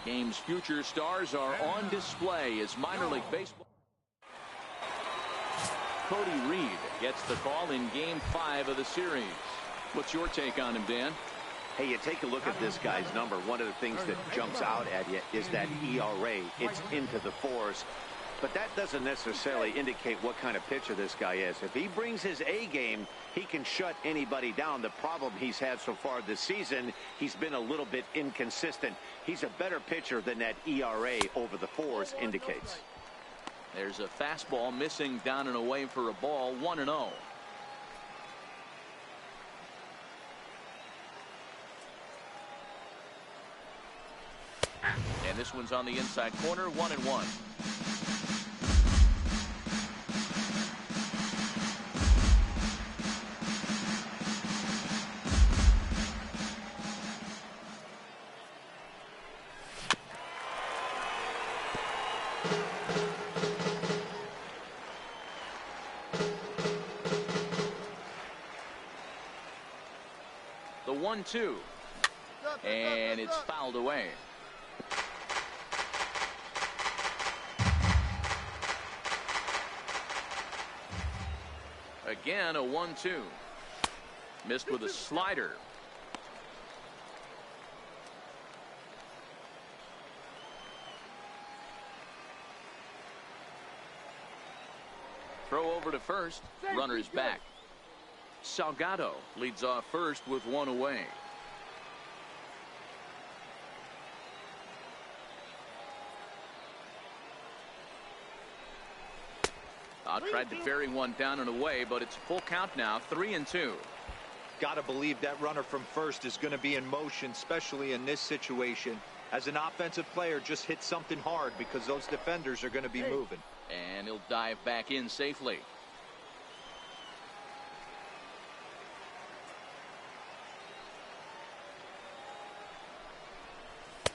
Game's future stars are on display as minor league baseball. Cody Reed gets the call in Game 5 of the series. What's your take on him, Dan? Hey, you take a look at this guy's number. One of the things that jumps out at you is that ERA. It's into the fours. But that doesn't necessarily indicate what kind of pitcher this guy is. If he brings his A game, he can shut anybody down. The problem he's had so far this season, he's been a little bit inconsistent. He's a better pitcher than that ERA over the fours indicates. There's a fastball missing down and away for a ball, 1-0. And this one's on the inside corner, 1-1. The 1-2, and it's fouled away. Again, a 1-2. Missed with a slider. Throw over to first. Runner's back. Salgado leads off first with one away. Tried to bury one down and away, but it's full count now, 3-2. Got to believe that runner from first is going to be in motion, especially in this situation. As an offensive player, just hit something hard because those defenders are going to be moving. And he'll dive back in safely.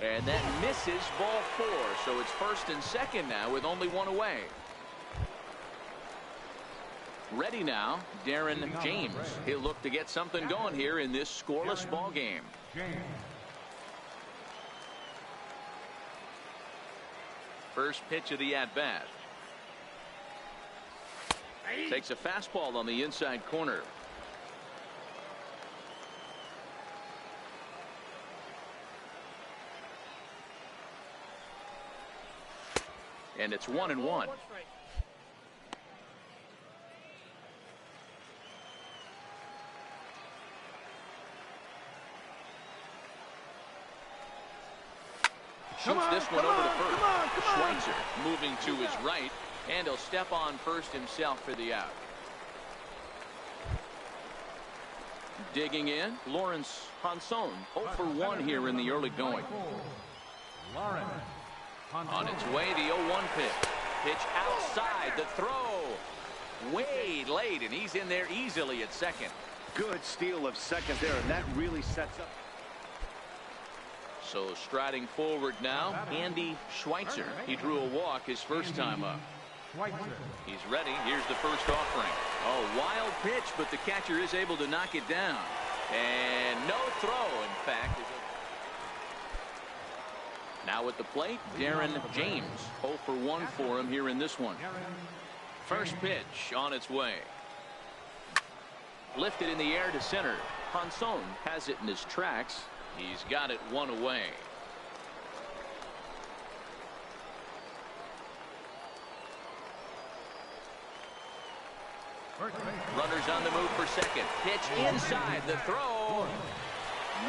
And that misses, ball 4. So it's first and second now with only one away. Ready now, Darren James. He'll look to get something going here in this scoreless ball game. First pitch of the at-bat. Takes a fastball on the inside corner. And it's 1-1. Shoots this one over to first. Schweitzer moving to his right, and he'll step on first himself for the out. Digging in, Lawrence Hanson, 0 for 1 here in the early going. On its way, the 0-1 pitch. Pitch outside, the throw. Way late, and he's in there easily at second. Good steal of second there, and that really sets up. So striding forward now, Andy Schweitzer. He drew a walk his first time up. He's ready. Here's the first offering. Oh, wild pitch, but the catcher is able to knock it down. And no throw, in fact. Now at the plate, Darren James. 0 for 1 for him here in this one. First pitch on its way. Lifted in the air to center. Hanson has it in his tracks. He's got it one away. Runners on the move for second. Pitch inside. The throw.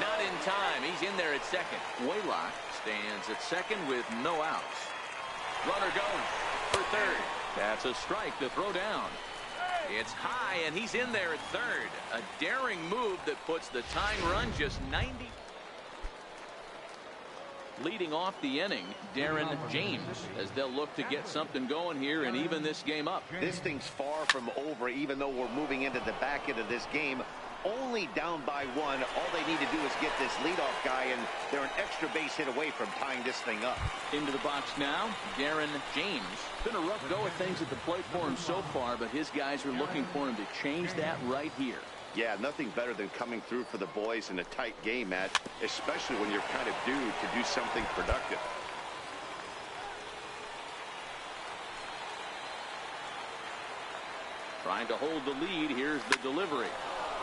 Not in time. He's in there at second. Waylock stands at second with no outs. Runner goes for third. That's a strike. The throw down. It's high, and he's in there at third. A daring move that puts the tying run just 90. Leading off the inning, Darren James, as they'll look to get something going here and even this game up. This thing's far from over, even though we're moving into the back end of this game. Only down by 1. All they need to do is get this leadoff guy, and they're an extra base hit away from tying this thing up. Into the box now, Darren James. Been a rough go of things at the plate for him so far, but his guys are looking for him to change that right here. Yeah, nothing better than coming through for the boys in a tight game, Matt, especially when you're kind of due to do something productive. Trying to hold the lead. Here's the delivery.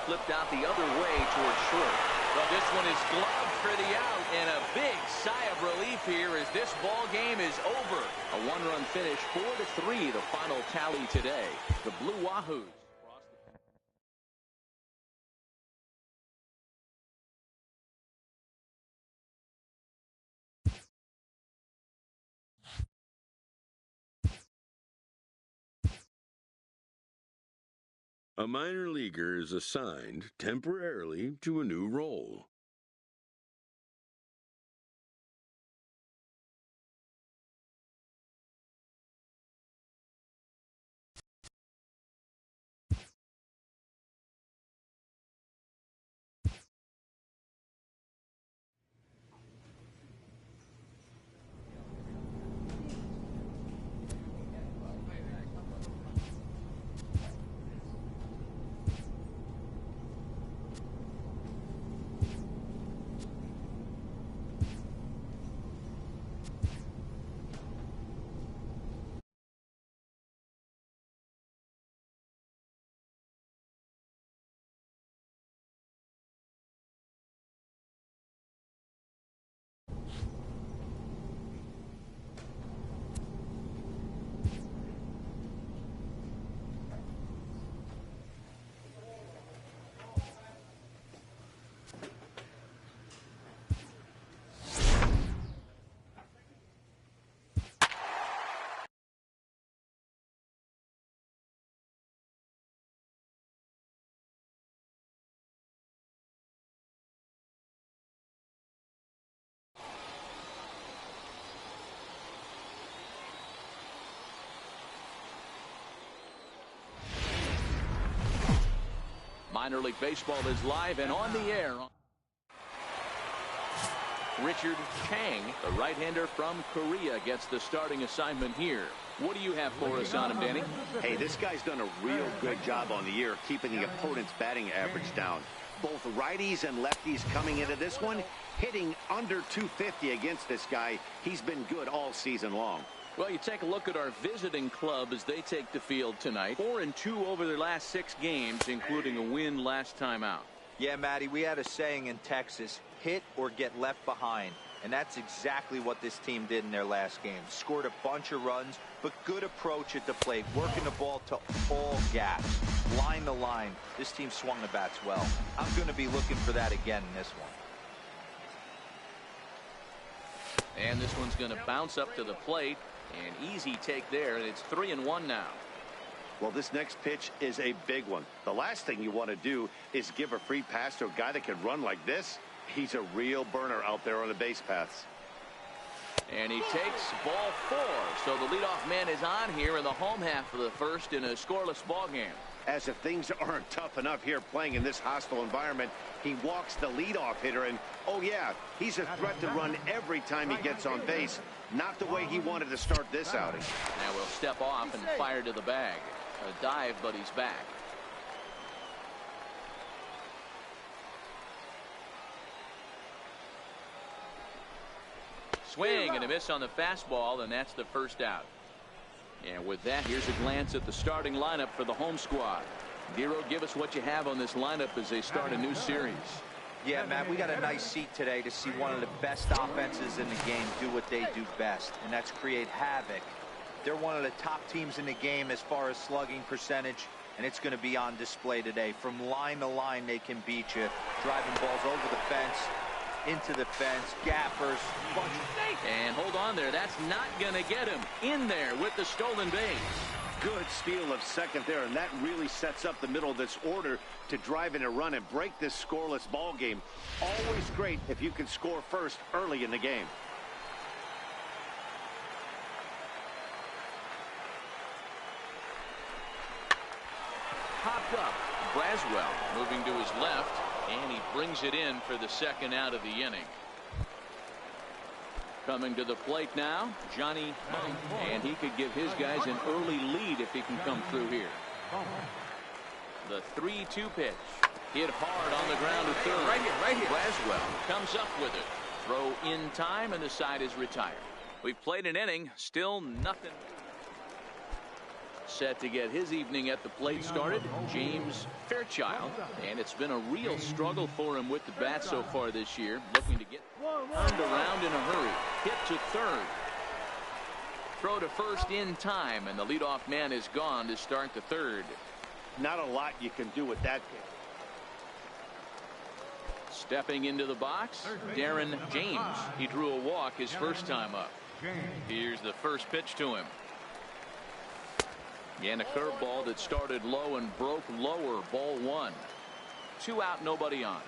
Flipped out the other way towards short. Well, this one is gloved for the out, and a big sigh of relief here as this ball game is over. A one-run finish, 4-3, the final tally today. The Blue Wahoos. A minor leaguer is assigned temporarily to a new role. Minor League Baseball is live and on the air. Richard Chang, the right-hander from Korea, gets the starting assignment here. What do you have for us on him, Danny? Hey, this guy's done a real good job on the year keeping the opponent's batting average down. Both righties and lefties coming into this one, hitting under 250 against this guy. He's been good all season long. Well, you take a look at our visiting club as they take the field tonight. 4-2 over their last 6 games, including a win last time out. Yeah, Matty, we had a saying in Texas, hit or get left behind. And that's exactly what this team did in their last game. Scored a bunch of runs, but good approach at the plate, working the ball to all gaps, line to line. This team swung the bats well. I'm going to be looking for that again in this one. And this one's going to bounce up to the plate. An easy take there, and it's 3-1 now. Well, this next pitch is a big one. The last thing you want to do is give a free pass to a guy that can run like this. He's a real burner out there on the base paths. And he takes ball 4. So the leadoff man is on here in the home half of the first in a scoreless ball game. As if things aren't tough enough here playing in this hostile environment, he walks the leadoff hitter, and oh yeah, he's a threat to run every time he gets on base. Not the way he wanted to start this outing. Now we'll step off and fire to the bag. A dive, but he's back. Swing and a miss on the fastball, and that's the first out. And with that, here's a glance at the starting lineup for the home squad. Giro, give us what you have on this lineup as they start a new series. Yeah, Matt, we got a nice seat today to see one of the best offenses in the game do what they do best, and that's create havoc. They're one of the top teams in the game as far as slugging percentage, and it's going to be on display today. From line to line, they can beat you, driving balls over the fence, into the fence, gappers, and hold on there. That's not going to get him in there with the stolen base. Good steal of second there, and that really sets up the middle of this order to drive in a run and break this scoreless ball game. Always great if you can score first early in the game. Popped up. Braswell moving to his left, and he brings it in for the second out of the inning. Coming to the plate now, Johnny Monk, and he could give his guys an early lead if he can come through here. The 3-2 pitch. Hit hard on the ground to third. Right here. Braswell comes up with it. Throw in time, and the side is retired. We've played an inning, still nothing. Set to get his evening at the plate started, James Fairchild. And it's been a real struggle for him with the bat so far this year. Looking to get turned around in a hurry. Hit to third. Throw to first in time, and the leadoff man is gone to start the third. Not a lot you can do with that. Stepping into the box, Darren James. He drew a walk his first time up. Here's the first pitch to him. And a curveball that started low and broke lower. Ball one. 2 out, nobody on.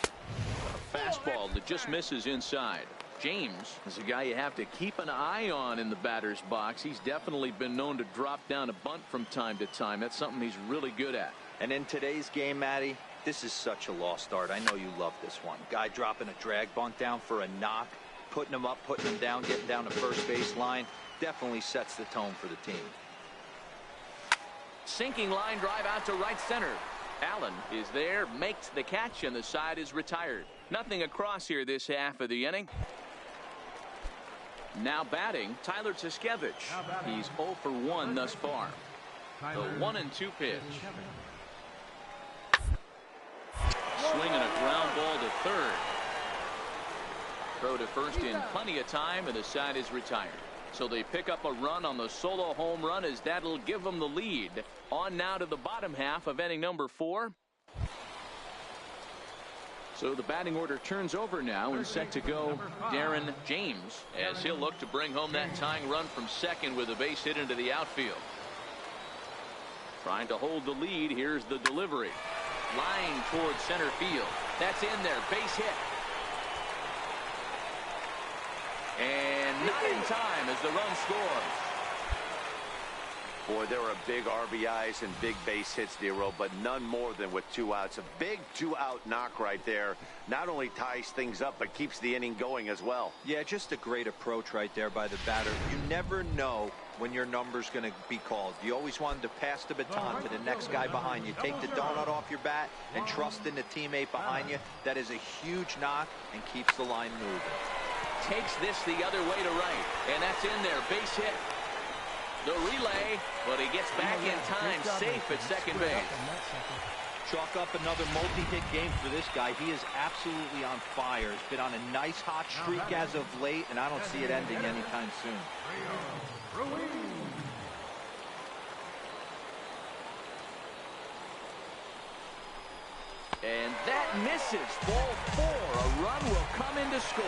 A fastball that just misses inside. James is a guy you have to keep an eye on in the batter's box. He's definitely been known to drop down a bunt from time to time. That's something he's really good at. And in today's game, Matty, this is such a lost art. I know you love this one. Guy dropping a drag bunt down for a knock, putting him up, putting him down, getting down the first base line. Definitely sets the tone for the team. Sinking line drive out to right center. Allen is there, makes the catch, and the side is retired. Nothing across here this half of the inning. Now batting, Tyler Tuskevich. He's 0 for 1 thus far. The 1-2 pitch. Swinging a ground ball to third. Throw to first in plenty of time, and the side is retired. So they pick up a run on the solo home run, as that'll give them the lead. On now to the bottom half of inning number 4. So the batting order turns over now, and set to go Darren James, as he'll look to bring home that tying run from second with a base hit into the outfield. Trying to hold the lead. Here's the delivery. Line towards center field. That's in there. Base hit. And not in time as the run scores. Boy, there are big RBIs and big base hits, Dero, but none more than with 2 outs. A big 2-out knock right there. Not only ties things up, but keeps the inning going as well. Yeah, just a great approach right there by the batter. You never know when your number's going to be called. You always wanted to pass the baton to the next guy behind you. Take the donut off your bat and trust in the teammate behind you. That is a huge knock and keeps the line moving. Takes this the other way to right, and that's in there. Base hit. The relay, but he gets back in time, safe at second base. Chalk up another multi-hit game for this guy. He is absolutely on fire. He's been on a nice hot streak as of late, and I don't see it ending anytime soon. And that misses. Ball 4. A run will come in to score.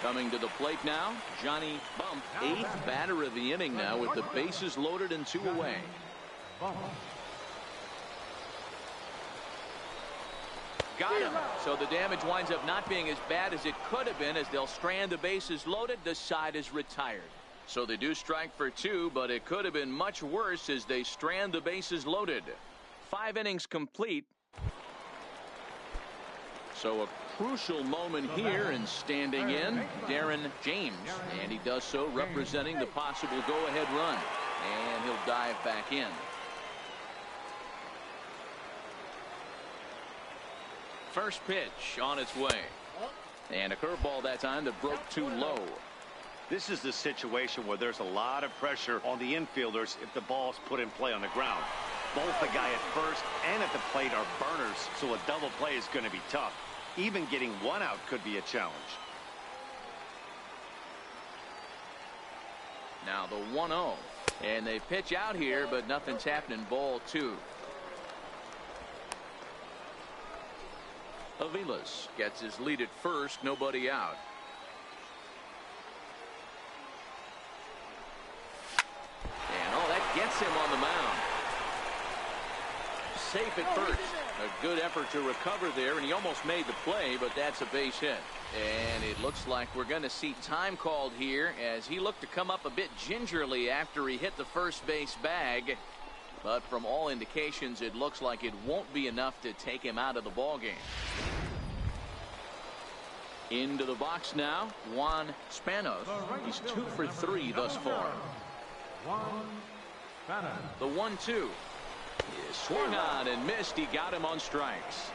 Coming to the plate now, Johnny Bump, 8th batter of the inning now, with the bases loaded and 2 away. Got him. So the damage winds up not being as bad as it could have been, as they'll strand the bases loaded. The side is retired. So they do strike for 2, but it could have been much worse as they strand the bases loaded. 5 innings complete. So a crucial moment here, and standing in, Darren James. And he does so representing the possible go-ahead run. And he'll dive back in. First pitch on its way. And a curveball that time that broke too low. This is the situation where there's a lot of pressure on the infielders if the ball's put in play on the ground. Both the guy at first and at the plate are burners, so a double play is going to be tough. Even getting 1 out could be a challenge. Now the 1-0. And they pitch out here, but nothing's happening. Ball 2. Aviles gets his lead at first. Nobody out. And that gets him on the mound. Safe at first. A good effort to recover there, and he almost made the play, but that's a base hit. And it looks like we're going to see time called here, as he looked to come up a bit gingerly after he hit the first base bag. But from all indications, it looks like it won't be enough to take him out of the ballgame. Into the box now, Juan Spanos. He's 2 for 3 thus far. The 1-2. He swung on and missed. He got him on strikes.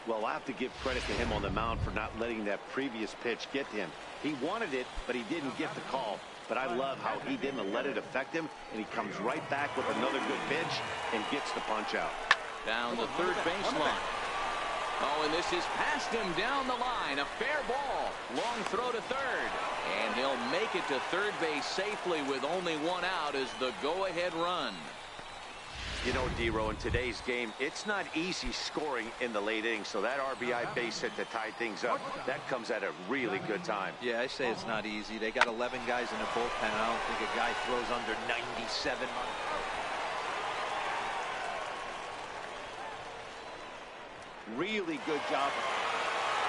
Well, I have to give credit to him on the mound for not letting that previous pitch get to him. He wanted it, but he didn't get the call. But I love how he didn't let it affect him, and he comes right back with another good pitch and gets the punch out. Down the third baseline. Oh, and this is past him down the line. A fair ball. Long throw to third. And he'll make it to third base safely with only 1 out as the go-ahead run. You know, D-Row, in today's game, it's not easy scoring in the late innings, so that RBI base hit to tie things up, that comes at a really good time. Yeah, I say it's not easy. They got 11 guys in the bullpen. I don't think a guy throws under 97. Really good job.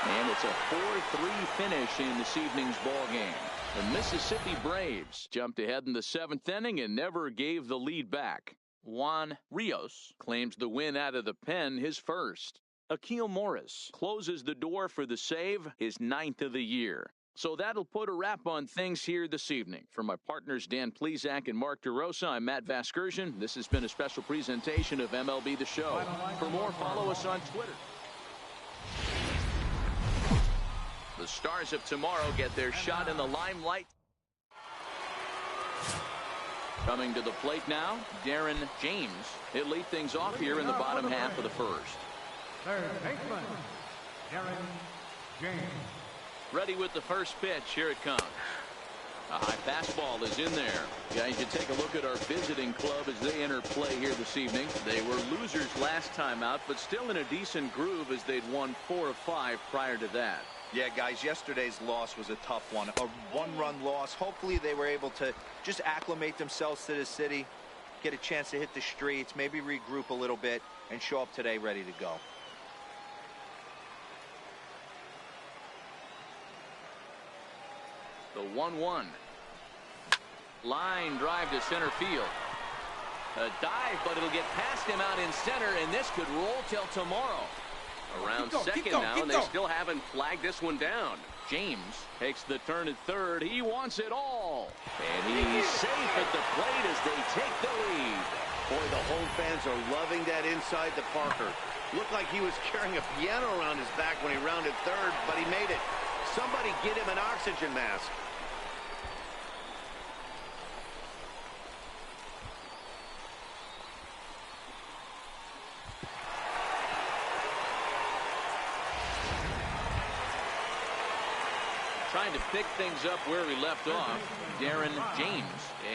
And it's a 4-3 finish in this evening's ball game. The Mississippi Braves jumped ahead in the 7th inning and never gave the lead back. Juan Rios claims the win out of the pen, his first. Akil Morris closes the door for the save, his 9th of the year. So that'll put a wrap on things here this evening. For my partners Dan Plesac and Mark DeRosa, I'm Matt Vasgersian. This has been a special presentation of MLB The Show. For more, follow us on Twitter. The Stars of tomorrow get their shot in the limelight. Coming to the plate now, Darren James. He'll lead things off here in the bottom half of the first. Third baseman, Darren James. Ready with the first pitch. Here it comes. A high fastball is in there. Guys, you take a look at our visiting club as they enter play here this evening. They were losers last time out, but still in a decent groove as they'd won 4 of 5 prior to that. Yeah, guys, yesterday's loss was a tough one. A one-run loss. Hopefully they were able to just acclimate themselves to the city, get a chance to hit the streets, maybe regroup a little bit, and show up today ready to go. The 1-1. Line drive to center field. A dive, but it'll get past him out in center, and this could roll till tomorrow. Around second now, and they still haven't flagged this one down. James takes the turn at third. He wants it all. And he's safe at the plate as they take the lead. Boy, the home fans are loving that inside the Parker. Looked like he was carrying a piano around his back when he rounded third, but he made it. Somebody get him an oxygen mask. Trying to pick things up where he left off, Darren James.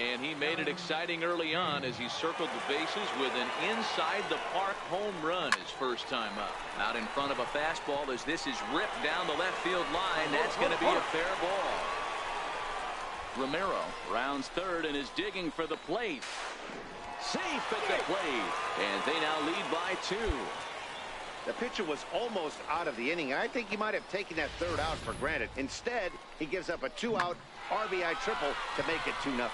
And he made it exciting early on as he circled the bases with an inside-the-park home run his first time up. Out in front of a fastball as this is ripped down the left field line. That's going to be a fair ball. Romero rounds third and is digging for the plate. Safe at the plate. And they now lead by 2. The pitcher was almost out of the inning. I think he might have taken that third out for granted. Instead, he gives up a 2-out RBI triple to make it 2-0.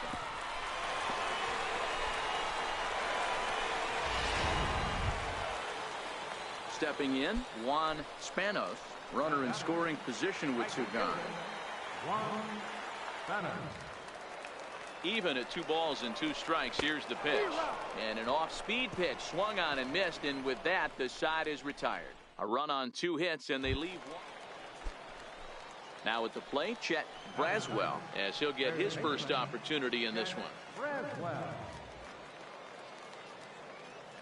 Stepping in, Juan Spanos, runner in scoring position with 2 gone. Juan Spanos. Even at 2 balls and 2 strikes. Here's the pitch. And an off-speed pitch swung on and missed, and with that the side is retired. A run on 2 hits and they leave 1. Now at the plate, Chet Braswell, as he'll get his first opportunity in this one. Braswell.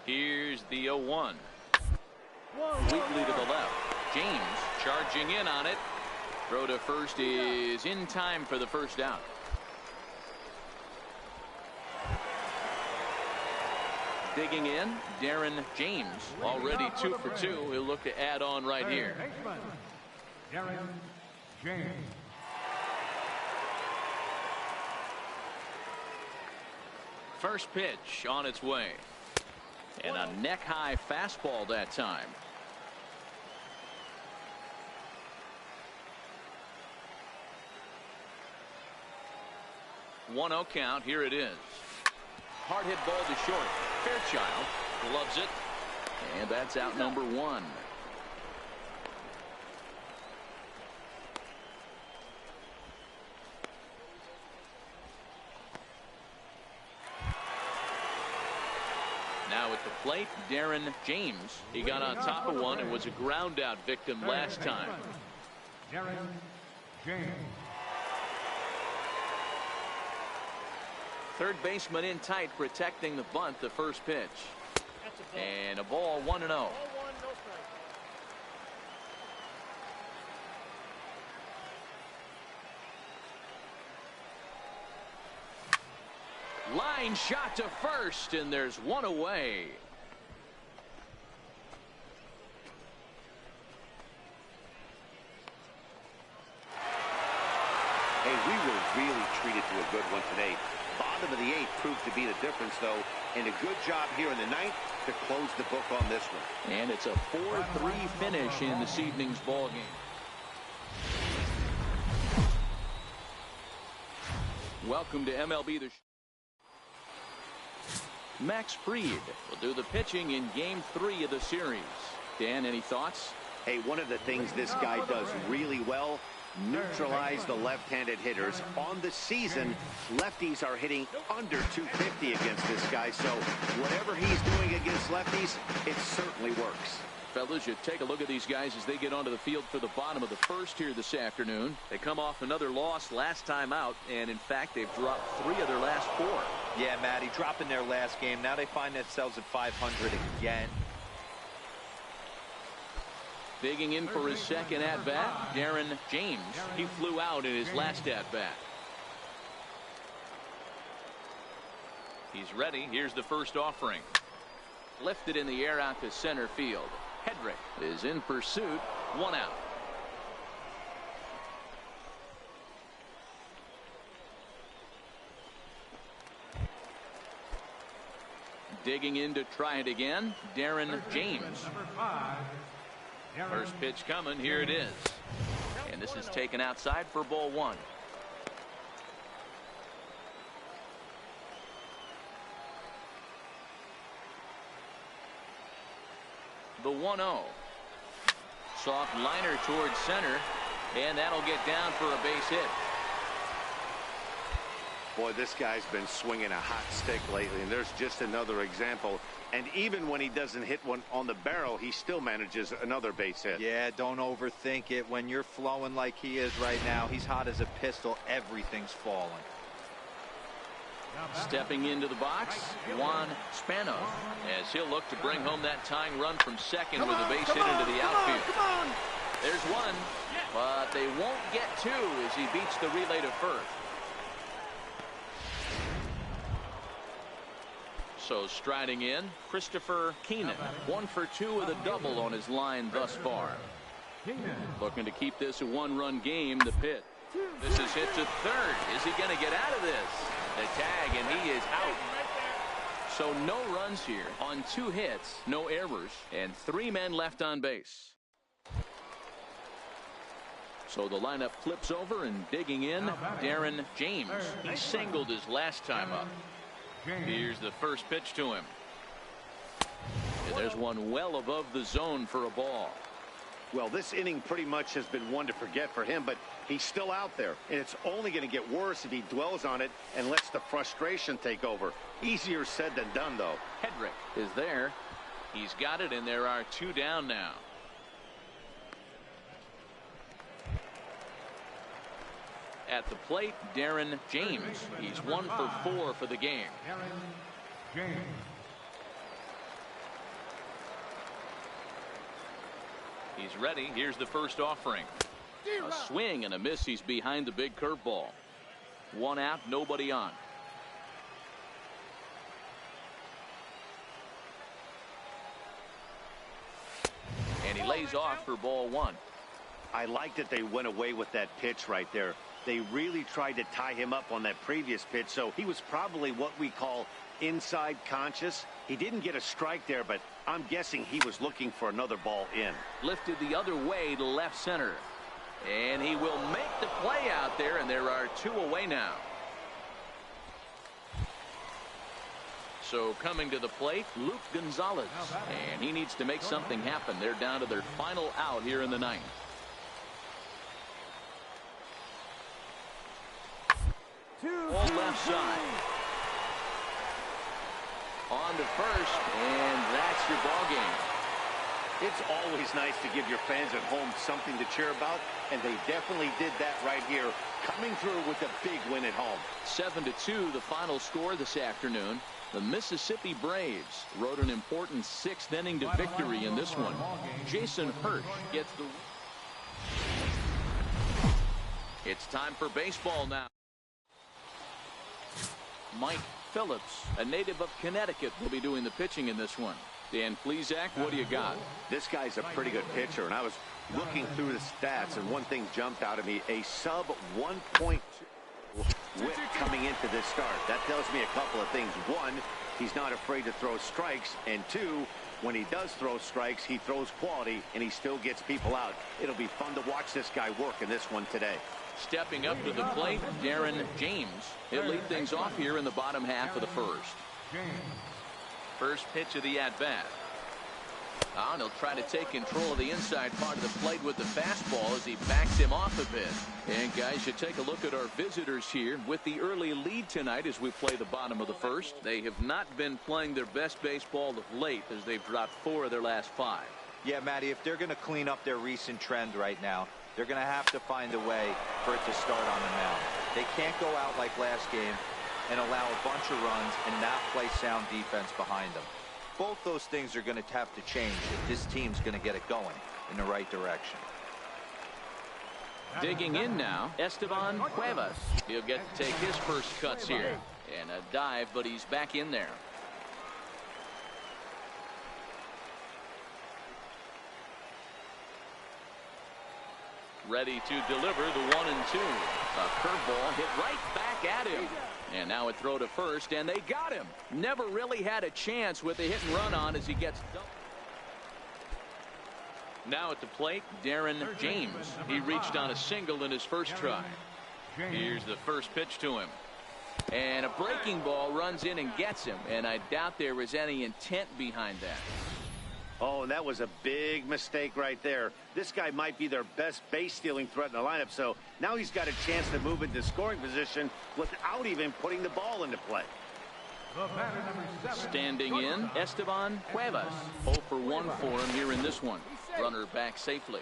Here's the 0-1. Weakly to the left. James charging in on it. Throw to first is in time for the first out. Digging in, Darren James, already 2 for 2. He'll look to add on right here. Darren James. First pitch on its way. And a neck-high fastball that time. 1-0 count. Here it is. Hard hit ball to short. Fairchild gloves it. And that's out number 1. Now at the plate, Darren James. He got on top of one and was a ground out victim last time. Darren James. Third baseman in tight, protecting the bunt, the first pitch. And a ball, 1-0. Line shot to first, and there's one away. Hey, we were really treated to a good one today. Bottom of the 8th proved to be the difference, though, and a good job here in the 9th to close the book on this one. And it's a 4-3 finish in this evening's ball game. Welcome to MLB The Max Fried will do the pitching in Game 3 of the series. Dan, any thoughts? Hey, one of the things this guy does really well, neutralize the left-handed hitters. On the season, lefties are hitting under 250 against this guy, so whatever he's doing against lefties, it certainly works. Fellas, you take a look at these guys as they get onto the field for the bottom of the first here this afternoon. They come off another loss last time out, and in fact, they've dropped 3 of their last 4. Yeah, Matty, dropping their last game. Now they find themselves at 500 again. Digging in for his second at-bat, Darren James. He flew out in his last at-bat. He's ready. Here's the first offering. Lifted in the air out to center field. Hedrick is in pursuit. 1 out. Digging in to try it again, Darren James. Number 5. First pitch coming. Here it is. And this is taken outside for ball 1. The 1-0. Soft liner towards center, and that'll get down for a base hit. Boy, this guy's been swinging a hot stick lately, and there's just another example. And even when he doesn't hit one on the barrel, he still manages another base hit. Yeah, don't overthink it. When you're flowing like he is right now, he's hot as a pistol. Everything's falling. Stepping into the box, Juan Spano, as he'll look to bring home that tying run from second with a base hit into the outfield. There's one, but they won't get 2 as he beats the relay to first. So striding in, Christopher Keenan, 1 for 2 with a double on his line thus far. Looking to keep this a 1-run game. The pitch. This is hit to third. Is he going to get out of this? The tag, and he is out. So no runs here on 2 hits, no errors, and 3 men left on base. So the lineup flips over, and digging in, Darren James. He singled his last time up. Here's the first pitch to him. And there's one well above the zone for a ball. Well, this inning pretty much has been one to forget for him, but he's still out there, and it's only going to get worse if he dwells on it and lets the frustration take over. Easier said than done, though. Hedrick is there. He's got it, and there are 2 down now. At the plate, Darren James. He's 1 for 4 for the game. Darren James. He's ready. Here's the first offering. A swing and a miss. He's behind the big curveball. 1 out, nobody on. And he lays off for ball 1. I like that they went away with that pitch right there. They really tried to tie him up on that previous pitch, so he was probably what we call inside conscious. He didn't get a strike there, but I'm guessing he was looking for another ball in. Lifted the other way to left center. And he will make the play out there, and there are 2 away now. So coming to the plate, Luke Gonzalez. And he needs to make something happen. They're down to their final out here in the 9th. All left side. on to first, and that's your ball game. It's always nice to give your fans at home something to cheer about, and they definitely did that right here, coming through with a big win at home. 7-2 the final score this afternoon. The Mississippi Braves rode an important 6th inning to victory in this one. Jason Hirsch gets the... It's time for baseball now. Mike Phillips, a native of Connecticut, will be doing the pitching in this one. Dan Plesac, what do you got? This guy's a pretty good pitcher, and I was looking through the stats, and one thing jumped out at me, a sub 1.2 whip coming into this start. That tells me a couple of things. One, he's not afraid to throw strikes, and two, when he does throw strikes, he throws quality, and he still gets people out. It'll be fun to watch this guy work in this one today. Stepping up to the plate, Darren James. He'll lead things off here in the bottom half of the first. First pitch of the at-bat. And he'll try to take control of the inside part of the plate with the fastball as he backs him off a bit. And guys, you take a look at our visitors here with the early lead tonight as we play the bottom of the first. They have not been playing their best baseball of late as they've dropped 4 of their last 5. Yeah, Matty, if they're going to clean up their recent trend right now, they're going to have to find a way for it to start on the mound. They can't go out like last game and allow a bunch of runs and not play sound defense behind them. Both those things are going to have to change if this team's going to get it going in the right direction. Digging in now, Esteban Cuevas. He'll get to take his first cuts here. And a dive, but he's back in there. Ready to deliver the 1-2. A curveball hit right back at him. And now a throw to first, and they got him. Never really had a chance with a hit and run on as he gets done. Now at the plate, Darren James. He reached on a single in his first try. Here's the first pitch to him. And a breaking ball runs in and gets him. And I doubt there was any intent behind that. Oh, and that was a big mistake right there. This guy might be their best base-stealing threat in the lineup, so now he's got a chance to move into scoring position without even putting the ball into play. Standing in, Esteban Cuevas. 0 for 1 for him here in this one. Runner back safely.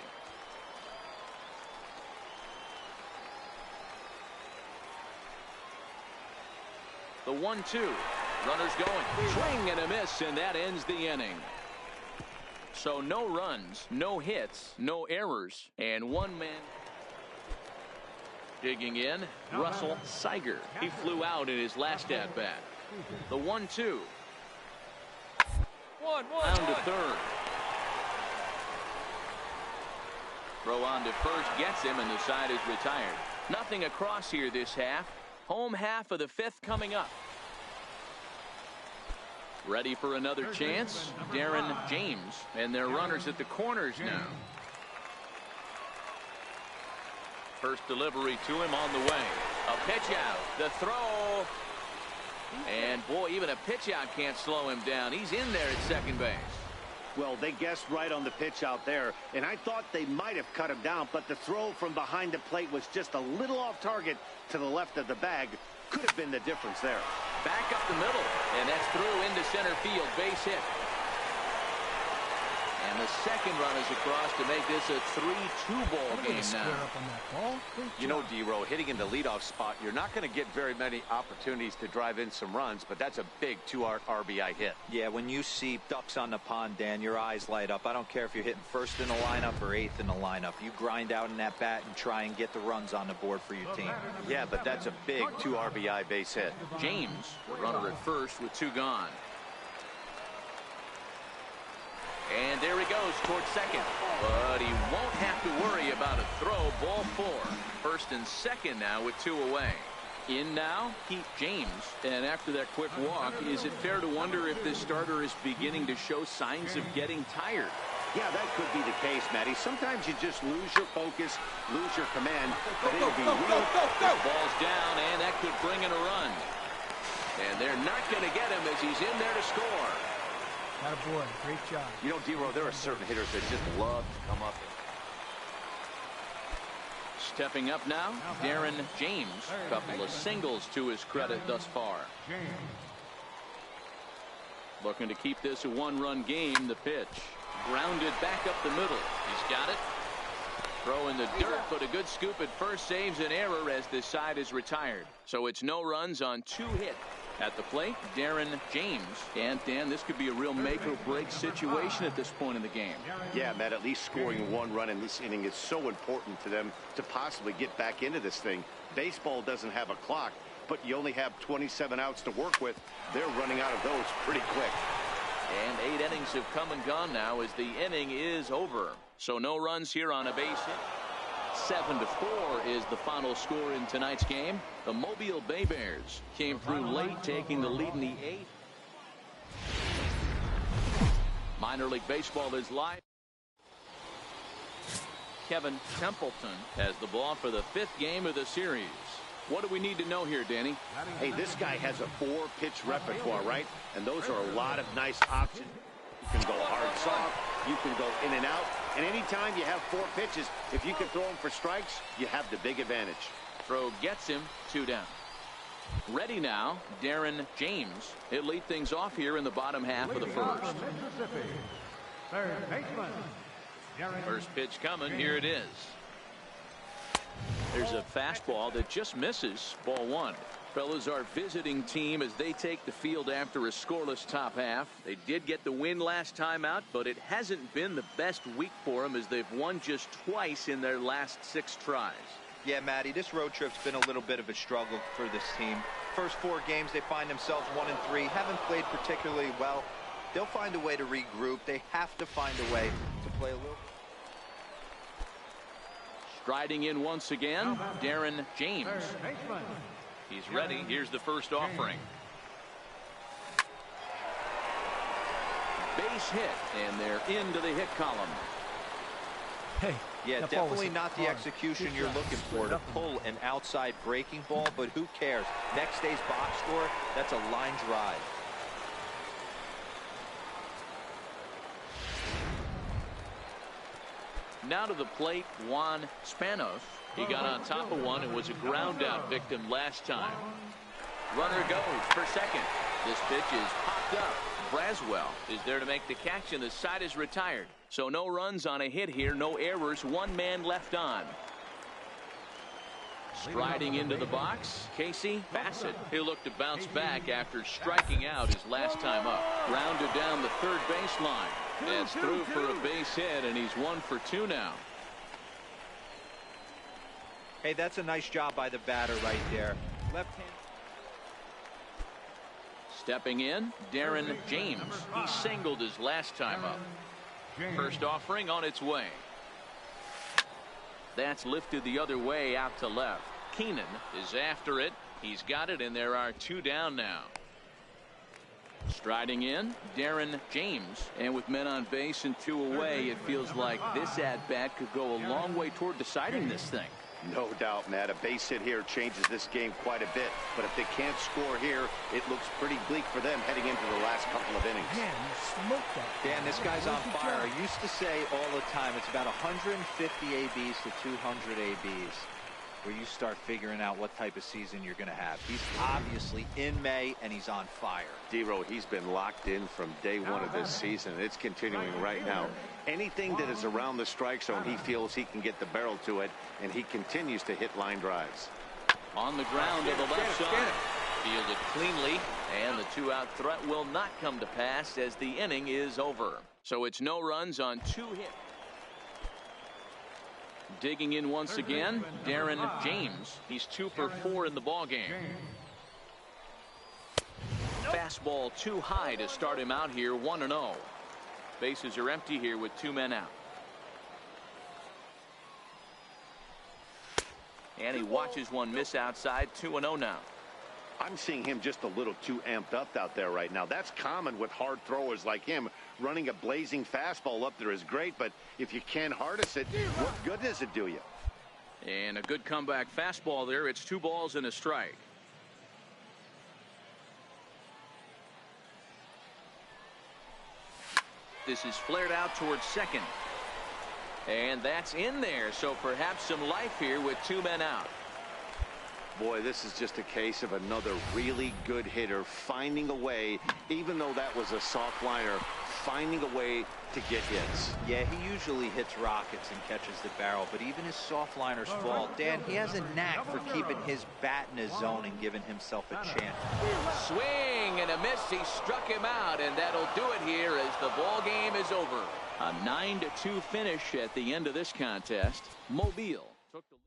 The 1-2. Runner's going. Swing and a miss, and that ends the inning. So no runs, no hits, no errors, and one man. Digging in, Russell Siger. He flew out in his last at-bat. The 1-2. Down to third. Throw on to first gets him, and the side is retired. Nothing across here this half. Home half of the 5th coming up. Ready for another chance, Darren James, and their runners at the corners now. First delivery to him on the way. A pitch out, the throw, and boy, even a pitch out can't slow him down. He's in there at second base. Well, they guessed right on the pitch out there, and I thought they might have cut him down, but the throw from behind the plate was just a little off target to the left of the bag. Could have been the difference there. Back up the middle, and that's through into center field. Base hit. And the second run is across to make this a 3-2 ball game now. You know, D-Row, hitting in the leadoff spot, you're not going to get very many opportunities to drive in some runs, but that's a big 2-RBI hit. Yeah, when you see ducks on the pond, Dan, your eyes light up. I don't care if you're hitting first in the lineup or 8th in the lineup. You grind out in that bat and try and get the runs on the board for your team. Yeah, but that's a big 2-RBI base hit. James, the runner at first with 2 gone. And there he goes towards second. But he won't have to worry about a throw. Ball 4. First and second now with 2 away. In now, Pete James. And after that quick walk, is it fair to wonder if this starter is beginning to show signs of getting tired? Yeah, that could be the case, Matty. Sometimes you just lose your focus, lose your command. But it'll be real. This ball's down, and that could bring in a run. And they're not going to get him as he's in there to score. Attaboy, great job. You know, D-Row, there are certain hitters that just love to come up. Stepping up now, Darren James. Couple of singles to his credit thus far. Looking to keep this a one-run game. The pitch. Grounded back up the middle. He's got it. Throw in the dirt, but a good scoop at first saves an error as this side is retired. So it's no runs on 2 hits. At the plate, Darren James. And, Dan, this could be a real make-or-break situation at this point in the game. Yeah, Matt, at least scoring 1 run in this inning is so important to them to possibly get back into this thing. Baseball doesn't have a clock, but you only have 27 outs to work with. They're running out of those pretty quick. And 8 innings have come and gone now as the inning is over. So no runs here on a base hit. 7-4 is the final score in tonight's game. The Mobile Bay Bears came through late, taking the lead in the 8th. Minor League Baseball is live. Kevin Templeton has the ball for the 5th game of the series. What do we need to know here, Danny? Hey, this guy has a 4-pitch repertoire, right? And those are a lot of nice options. You can go hard soft, you can go in and out, and anytime you have 4 pitches, if you can throw them for strikes, you have the big advantage. Throw gets him, 2 down. Ready now, Darren James. He'll lead things off here in the bottom half of the first. Mississippi, third baseman, First pitch coming, here it is. There's a fastball that just misses, ball 1. Fellas, our visiting team as they take the field after a scoreless top half. They did get the win last time out, but it hasn't been the best week for them as they've won just twice in their last 6 tries. Yeah, Matty, this road trip's been a little bit of a struggle for this team. First 4 games, they find themselves 1-3, haven't played particularly well. They'll find a way to regroup. They have to find a way to play a little. Striding in once again, Darren James. third baseman, He's ready. Here's the first offering. Base hit, and they're into the hit column. Hey. Yeah, that ball was definitely hit not the hard. execution Good you're job. looking for Split to up. pull an outside breaking ball, but who cares? Next day's box score, that's a line drive. Now to the plate, Juan Spanos. He got on top of one and was a ground out victim last time. Runner goes for second. This pitch is popped up. Braswell is there to make the catch, and the side is retired. So no runs on a hit here, no errors, 1 man left on. Striding into the box, Casey Bassett. He'll look to bounce back after striking out his last time up. Grounded down the third baseline. It's through for a base hit, and he's 1 for 2 now. Hey, that's a nice job by the batter right there. Left hand. Stepping in, Darren James. He singled his last time up. First offering on its way. That's lifted the other way out to left. Keenan is after it. He's got it, and there are 2 down now. Striding in, Darren James. And with men on base and 2 away, it feels like this at-bat could go a long way toward deciding this thing. No doubt, Matt. A base hit here changes this game quite a bit. But if they can't score here, it looks pretty bleak for them heading into the last couple of innings. Man, you smoked that. Dan, this guy's on Good fire. job. I used to say all the time, it's about 150 ABs to 200 ABs where you start figuring out what type of season you're going to have. He's obviously in May, and he's on fire. D-Row, he's been locked in from day 1 of this season. It's continuing right now. Anything that is around the strike zone, he feels he can get the barrel to it, and he continues to hit line drives. On the ground to the left side. Fielded cleanly, and the 2-out threat will not come to pass as the inning is over. So it's no runs on 2 hits. Digging in once again, Darren James. He's 2 for 4 in the ballgame. Fastball too high to start him out here, 1-0. Bases are empty here with 2 men out. And he watches one miss outside, 2-0 now. I'm seeing him just a little too amped up out there right now. That's common with hard throwers like him. Running a blazing fastball up there is great, but if you can't harness it, what good does it do you? And a good comeback fastball there. It's 2 balls and a strike. This is flared out towards second. And that's in there, so perhaps some life here with 2 men out. Boy, this is just a case of another really good hitter finding a way, even though that was a soft liner, finding a way to get hits. Yeah, he usually hits rockets and catches the barrel, but even his soft liners fall. Dan, he has a knack for keeping his bat in his zone and giving himself a chance. Swing and a miss. He struck him out, and that'll do it here as the ball game is over. A 9-2 finish at the end of this contest. Mobile took the lead.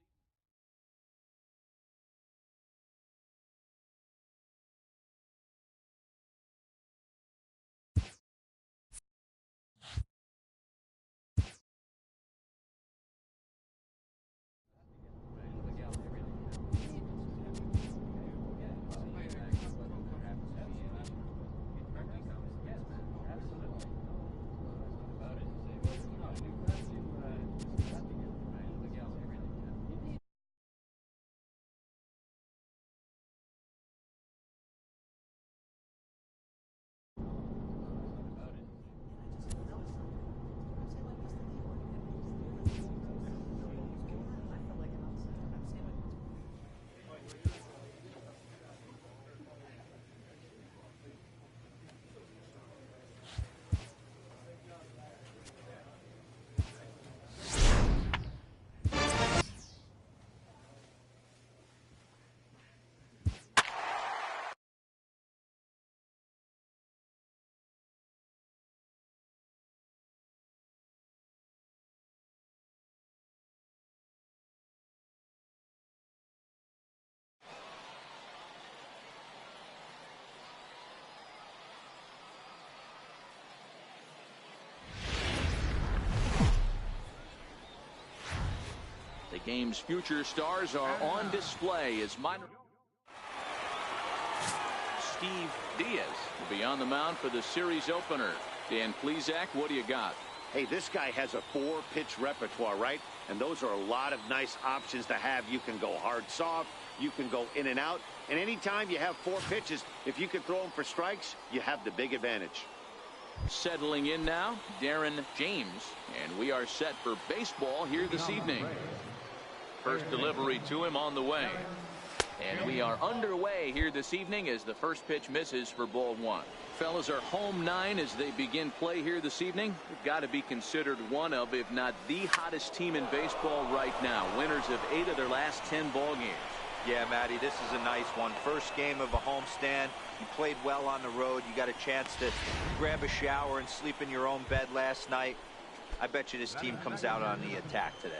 The game's future stars are on display as Steve Diaz will be on the mound for the series opener. Dan Plesac, what do you got? Hey, this guy has a 4-pitch repertoire, right? And those are a lot of nice options to have. You can go hard, soft. You can go in and out. And anytime you have 4 pitches, if you can throw them for strikes, you have the big advantage. Settling in now, Darren James. And we are set for baseball here this evening. First delivery to him on the way. And we are underway here this evening as the first pitch misses for ball 1. Fellas, are home 9 as they begin play here this evening. They've got to be considered one of, if not the hottest team in baseball right now. Winners of 8 of their last 10 ball games. Yeah, Matty, this is a nice one. First game of a homestand. You played well on the road. You got a chance to grab a shower and sleep in your own bed last night. I bet you this team comes out on the attack today.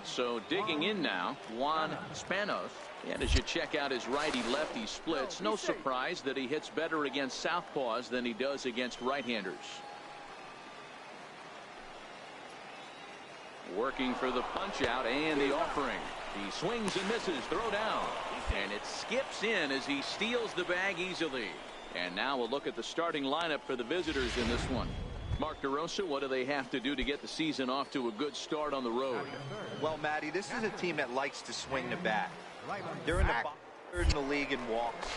So digging in now, Juan Spanos. And as you check out his righty-lefty splits, no surprise that he hits better against southpaws than he does against right-handers. Working for the punch-out and the offering. He swings and misses, throw down. And it skips in as he steals the bag easily. And now we'll look at the starting lineup for the visitors in this one. Mark DeRosa, what do they have to do to get the season off to a good start on the road? Well, Matty, this is a team that likes to swing the bat. They're in the bottom third in the league in walks.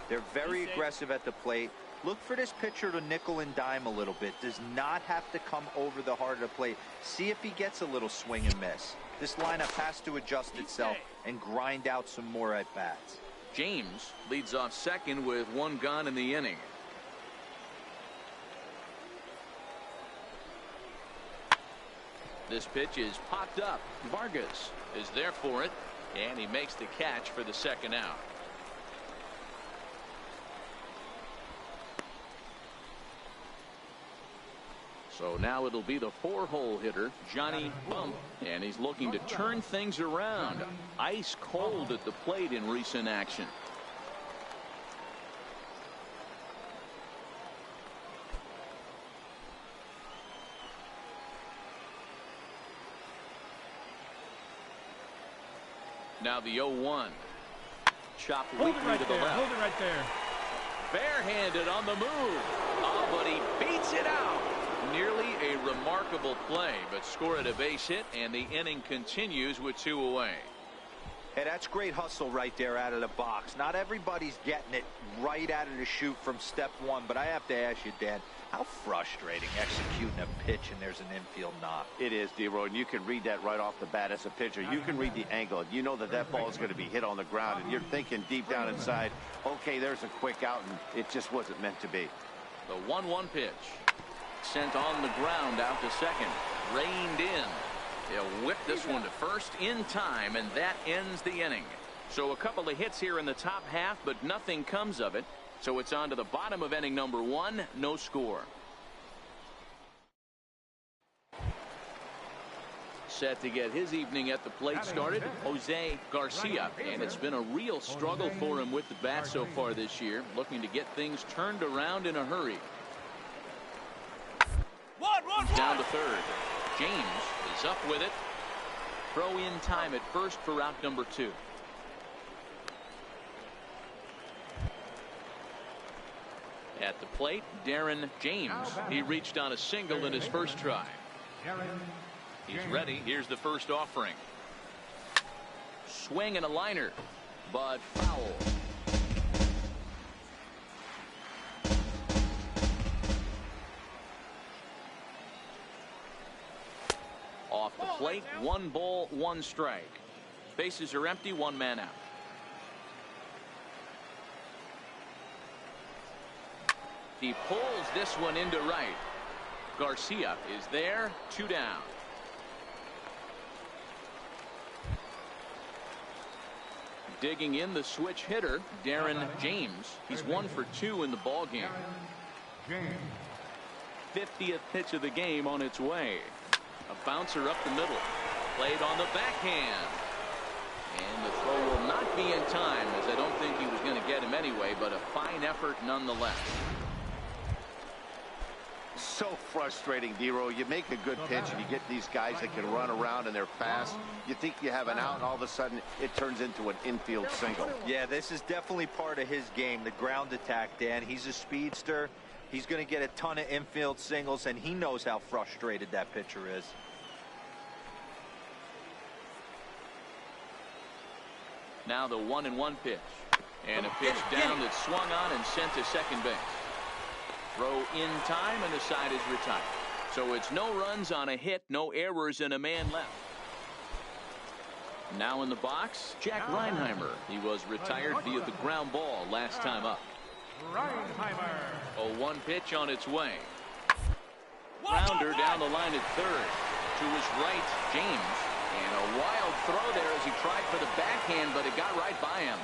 They're very aggressive at the plate. Look for this pitcher to nickel and dime a little bit. Does not have to come over the heart of the plate. See if he gets a little swing and miss. This lineup has to adjust itself and grind out some more at-bats. James leads off second with 1 gone in the inning. This pitch is popped up. Vargas is there for it, and he makes the catch for the second out. So now it'll be the 4-hole hitter, Johnny Bump, and he's looking to turn things around. Ice cold at the plate in recent action. Now the 0-1. Chopped weakly to the left. Hold it right there. Barehanded on the move. Oh, but he beats it out. Nearly a remarkable play, but scored a base hit, and the inning continues with 2 away. Hey, that's great hustle right there out of the box. Not everybody's getting it right out of the chute from step one, but I have to ask you, Dan, how frustrating executing a pitch and there's an infield knock. It is, D-Roy, and you can read that right off the bat as a pitcher. You can read the angle. You know that that ball is going to be hit on the ground, and you're thinking deep down inside, okay, there's a quick out, and it just wasn't meant to be. The 1-1 pitch. Sent on the ground out to second. Reined in. He'll whip this one to first in time, and that ends the inning. So a couple of hits here in the top half, but nothing comes of it. So it's on to the bottom of inning number 1. No score. Set to get his evening at the plate started, Jose Garcia. And it's been a real struggle for him with the bat so far this year. Looking to get things turned around in a hurry. Down to third. James is up with it. Throw in time at first for out number 2. At the plate, Darren James. He reached on a single in his first try. He's ready. Here's the first offering. Swing and a liner, but foul. Off the plate, 1 ball, 1 strike. Bases are empty, 1 man out. He pulls this one into right. Garcia is there, 2 down. Digging in the switch hitter, Darren James. He's 1 for 2 in the ball game. 50th pitch of the game on its way. A bouncer up the middle. Played on the backhand. And the throw will not be in time, as I don't think he was going to get him anyway, but a fine effort nonetheless. So frustrating, D-Roy. You make a good pitch and you get these guys that can run around and they're fast. You think you have an out, and all of a sudden it turns into an infield single. Yeah, this is definitely part of his game, the ground attack, Dan. He's a speedster. He's going to get a ton of infield singles, and he knows how frustrated that pitcher is. Now the 1-1 pitch. And a pitch down that's swung on and sent to second base. Throw in time, and the side is retired. So it's no runs on a hit, no errors, and a man left. Now in the box, Jack Reinheimer. He was retired via the ground ball last time up. 0-1 pitch on its way. Grounder down the line at third. To his right, James. And a wild throw there as he tried for the backhand, but it got right by him.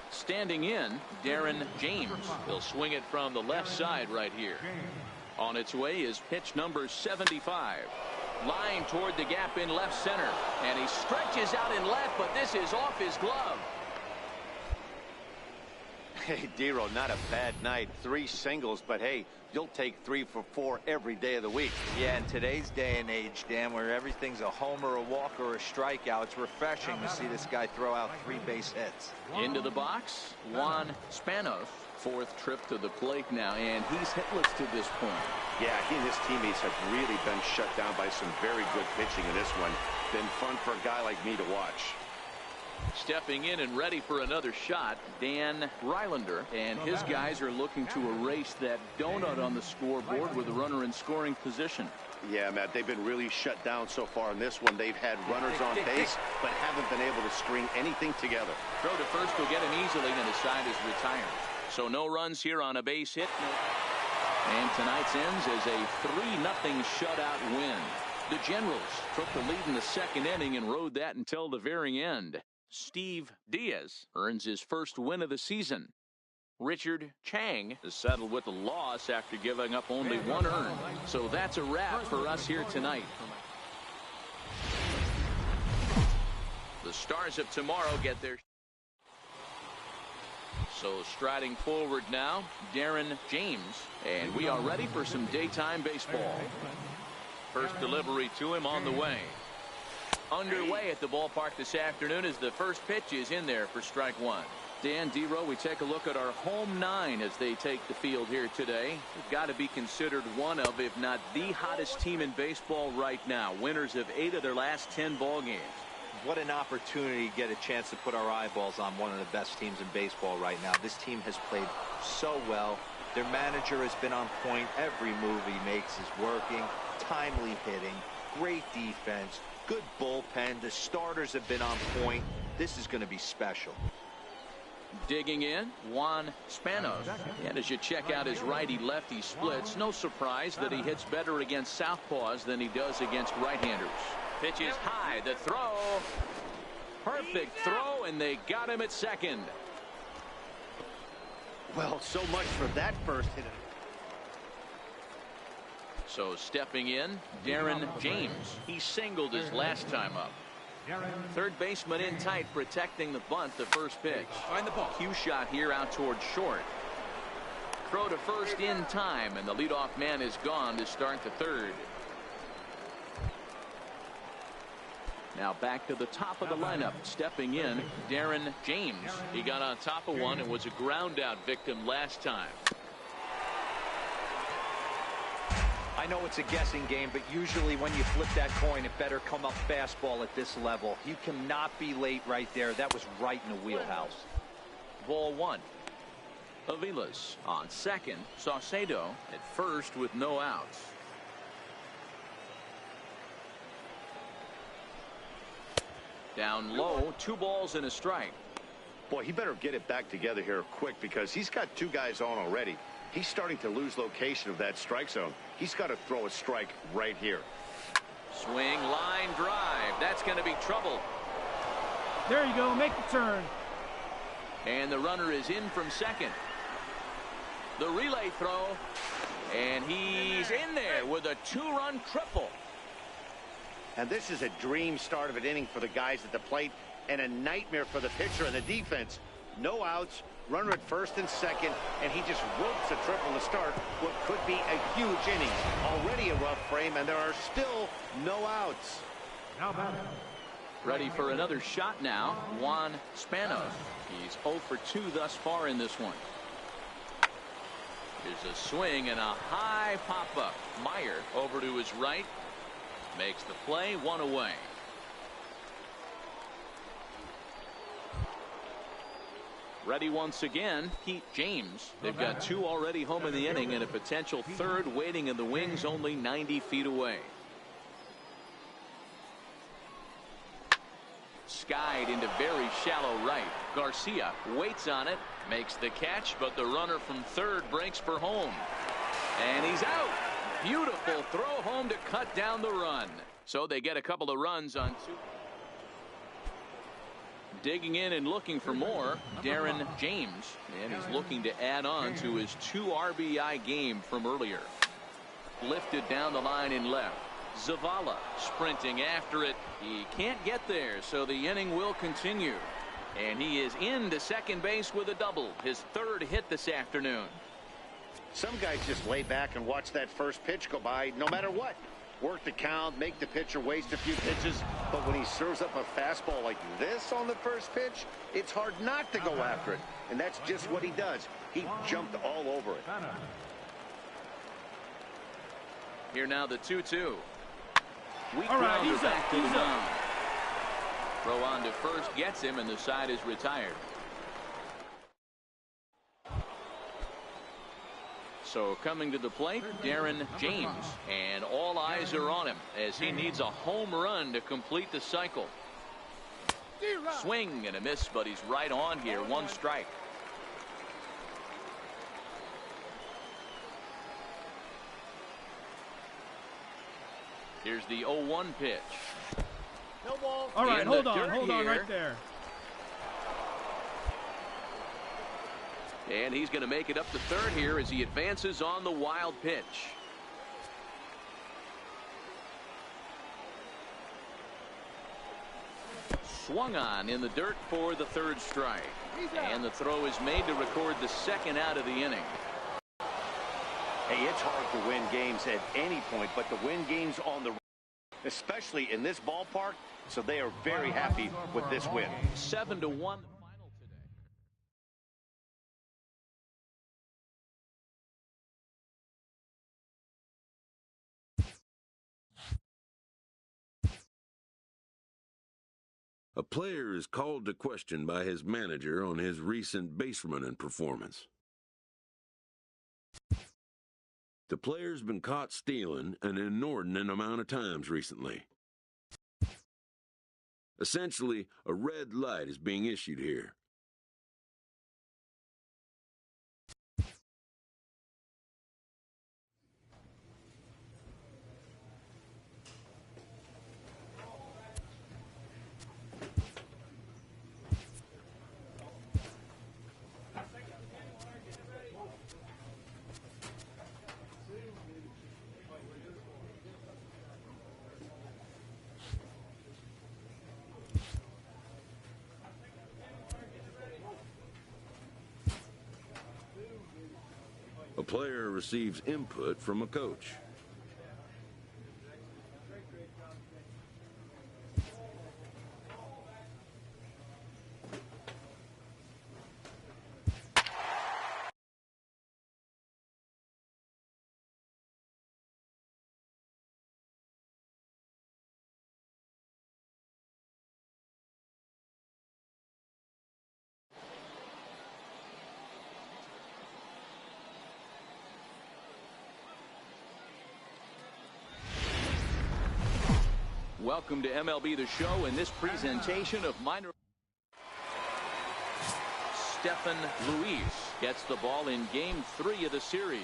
Standing in, Darren James. He'll swing it from the left side right here. On its way is pitch number 75. Line toward the gap in left center. And he stretches out in left, but this is off his glove. Hey, D-Roy, not a bad night. 3 singles, but hey, you'll take 3 for 4 every day of the week. Yeah, in today's day and age, Dan, where everything's a homer, a walk, or a strikeout, it's refreshing to see this guy throw out 3 base hits. Into the box, Juan Spanos. 4th trip to the plate now, and he's hitless to this point. Yeah, he and his teammates have really been shut down by some very good pitching in this one. Been fun for a guy like me to watch. Stepping in and ready for another shot, Dan Rylander, and his guys are looking to erase that donut on the scoreboard with a runner in scoring position. Yeah, Matt, they've been really shut down so far in this one. They've had runners on base, but haven't been able to string anything together. Throw to first will get him easily, and the side is retired. So no runs here on a base hit. And tonight's ends as a 3-0 shutout win. The Generals took the lead in the second inning and rode that until the very end. Steve Diaz earns his first win of the season. Richard Chang is settled with a loss after giving up only 1 earned. So that's a wrap for us here tonight. The Stars of tomorrow get their... So striding forward now, Darren James. And we are ready for some daytime baseball. First delivery to him on the way. Underway at the ballpark this afternoon as the first pitch is in there for strike 1. Dan Dero, we take a look at our home 9 as they take the field here today. They've got to be considered one of, if not the hottest team in baseball right now. Winners of 8 of their last 10 ball games. What an opportunity to get a chance to put our eyeballs on one of the best teams in baseball right now. This team has played so well. Their manager has been on point. Every move he makes is working. Timely hitting, great defense, good bullpen. The starters have been on point. This is going to be special. Digging in, Juan Spanos. And as you check out his righty-lefty splits, no surprise that he hits better against southpaws than he does against right-handers. Pitch is high, the throw. Perfect throw, and they got him at second. Well, so much for that first hit. So stepping in, Darren James. He singled his last time up. Third baseman in tight, protecting the bunt, the first pitch. Find the ball. Cue shot here out towards short. Throw to first in time, and the leadoff man is gone to start the third. Now back to the top of the lineup. Stepping in, Darren James. He got on top of one and was a ground out victim last time. I know it's a guessing game, but usually when you flip that coin, it better come up fastball at this level. You cannot be late right there. That was right in the wheelhouse. Ball 1. Avilas on second. Saucedo at first with no outs. Down low, 2 balls and a strike. Boy, he better get it back together here quick because he's got 2 guys on already. He's starting to lose location of that strike zone. He's got to throw a strike right here. Swing, line drive. That's going to be trouble. There you go. Make the turn. And the runner is in from second. The relay throw. And he's in there with a 2-run triple. And this is a dream start of an inning for the guys at the plate and a nightmare for the pitcher and the defense. No outs, runner at first and second, and he just ropes a triple to start what could be a huge inning. Already a rough frame, and there are still no outs. Ready for another shot now, Juan Spanos. He's 0 for 2 thus far in this one. Here's a swing and a high pop-up. Meyer over to his right. Makes the play, 1 away. Ready once again, Pete James. They've got 2 already home in the inning and a potential 3rd waiting in the wings only 90 feet away. Skied into very shallow right. Garcia waits on it, makes the catch, but the runner from third breaks for home. And he's out. Beautiful throw home to cut down the run. So they get a couple of runs on 2. Digging in and looking for more, Darren James. And he's looking to add on to his 2 RBI game from earlier. Lifted down the line in left. Zavala sprinting after it. He can't get there, so the inning will continue. And he is into second base with a double. His 3rd hit this afternoon. Some guys just lay back and watch that first pitch go by no matter what. Work the count, make the pitcher waste a few pitches, but when he serves up a fastball like this on the first pitch, it's hard not to go after it. And that's just what he does. He jumped all over it. Here now the 2-2. Weak All right, grounder he's back up, to the he's up. mound. Throw on to first gets him, and the side is retired. So coming to the plate, Darren James, and all eyes are on him as he needs a home run to complete the cycle. Swing and a miss, but he's right on here. 1 strike. Here's the 0-1 pitch. All right, In hold the on dirt here. right there. And he's going to make it up to third here as he advances on the wild pitch. Swung on in the dirt for the 3rd strike. And the throw is made to record the 2nd out of the inning. Hey, it's hard to win games at any point, but to win games on the, especially in this ballpark, so they are very happy with this win. 7-1. A player is called to question by his manager on his recent base running performance. The player's been caught stealing an inordinate amount of times recently. Essentially, a red light is being issued here. A player receives input from a coach. Welcome to MLB The Show in this presentation of minor. Stephen Luis gets the ball in Game 3 of the series.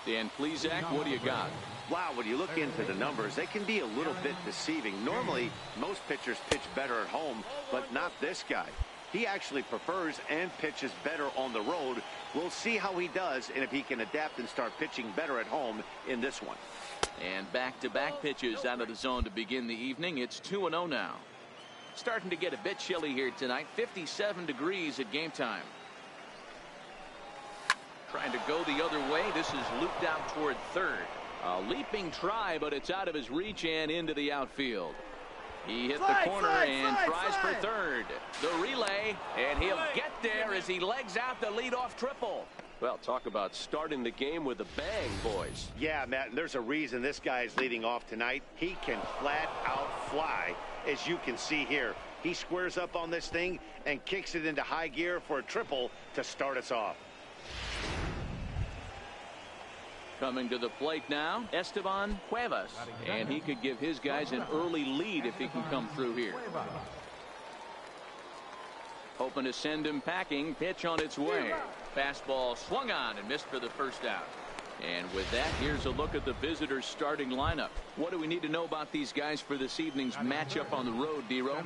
Dan Plesac, what do you got? Wow, when you look into the numbers, they can be a little bit deceiving. Normally, most pitchers pitch better at home, but not this guy. He actually prefers and pitches better on the road. We'll see how he does and if he can adapt and start pitching better at home in this one. And back-to-back pitches out of the zone to begin the evening. It's 2-0 now. Starting to get a bit chilly here tonight. 57 degrees at game time. Trying to go the other way. This is looped out toward third. A leaping try, but it's out of his reach and into the outfield. He hit the corner and tries for third. The relay, and he'll get there as he legs out the leadoff triple. Well, talk about starting the game with a bang, boys. Yeah, Matt, and there's a reason this guy is leading off tonight. He can flat out fly, as you can see here. He squares up on this thing and kicks it into high gear for a triple to start us off. Coming to the plate now, Esteban Cuevas. And he could give his guys an early lead if he can come through here. Hoping to send him packing. Pitch on its way. Fastball swung on and missed for the first out. And with that, here's a look at the visitors' starting lineup. What do we need to know about these guys for this evening's matchup on the road, D-Row?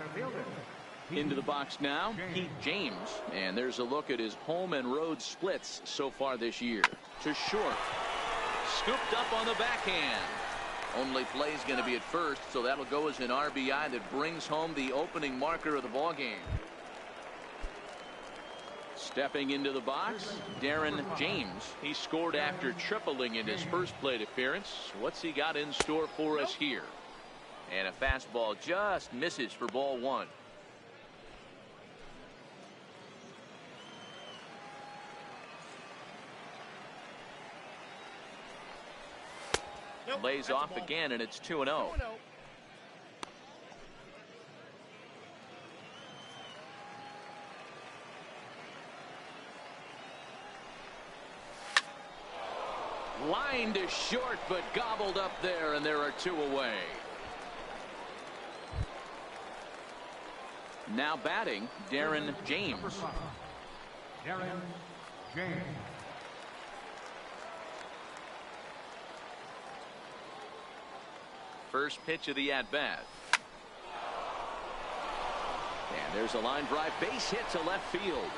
Into the box now, Pete James. And there's a look at his home and road splits so far this year. To short. Scooped up on the backhand. Only play's going to be at first, so that'll go as an RBI that brings home the opening marker of the ballgame. Stepping into the box, Darren James. He scored after tripling in his first plate appearance. What's he got in store for us here? And a fastball just misses for ball one. Lays off again, and it's 2-0. Line to short, but gobbled up there, and there are two away. Now batting, Darren James. Darren James. First pitch of the at-bat. And there's a line drive. Base hit to left field.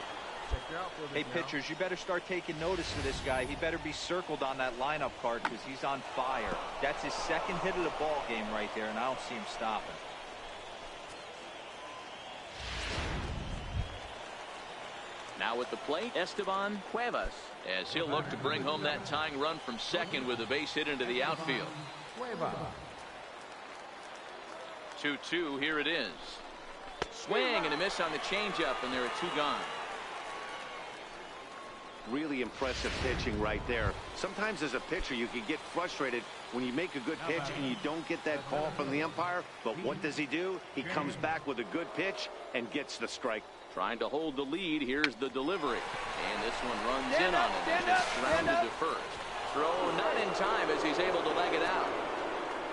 Hey, pitchers, you better start taking notice of this guy. He better be circled on that lineup card because he's on fire. That's his second hit of the ball game right there, and I don't see him stopping. Now at the plate, Esteban Cuevas, as he'll look to bring home that tying run from second with a base hit into the outfield. 2-2, here it is. Swing and a miss on the changeup, and there are two gone. Really impressive pitching right there. Sometimes as a pitcher you can get frustrated when you make a good pitch and you don't get that call from the umpire. But what does he do? He comes back with a good pitch and gets the strike. Trying to hold the lead. Here's the delivery. And this one runs in on him and just grounded to first. Throw not in time as he's able to leg it out.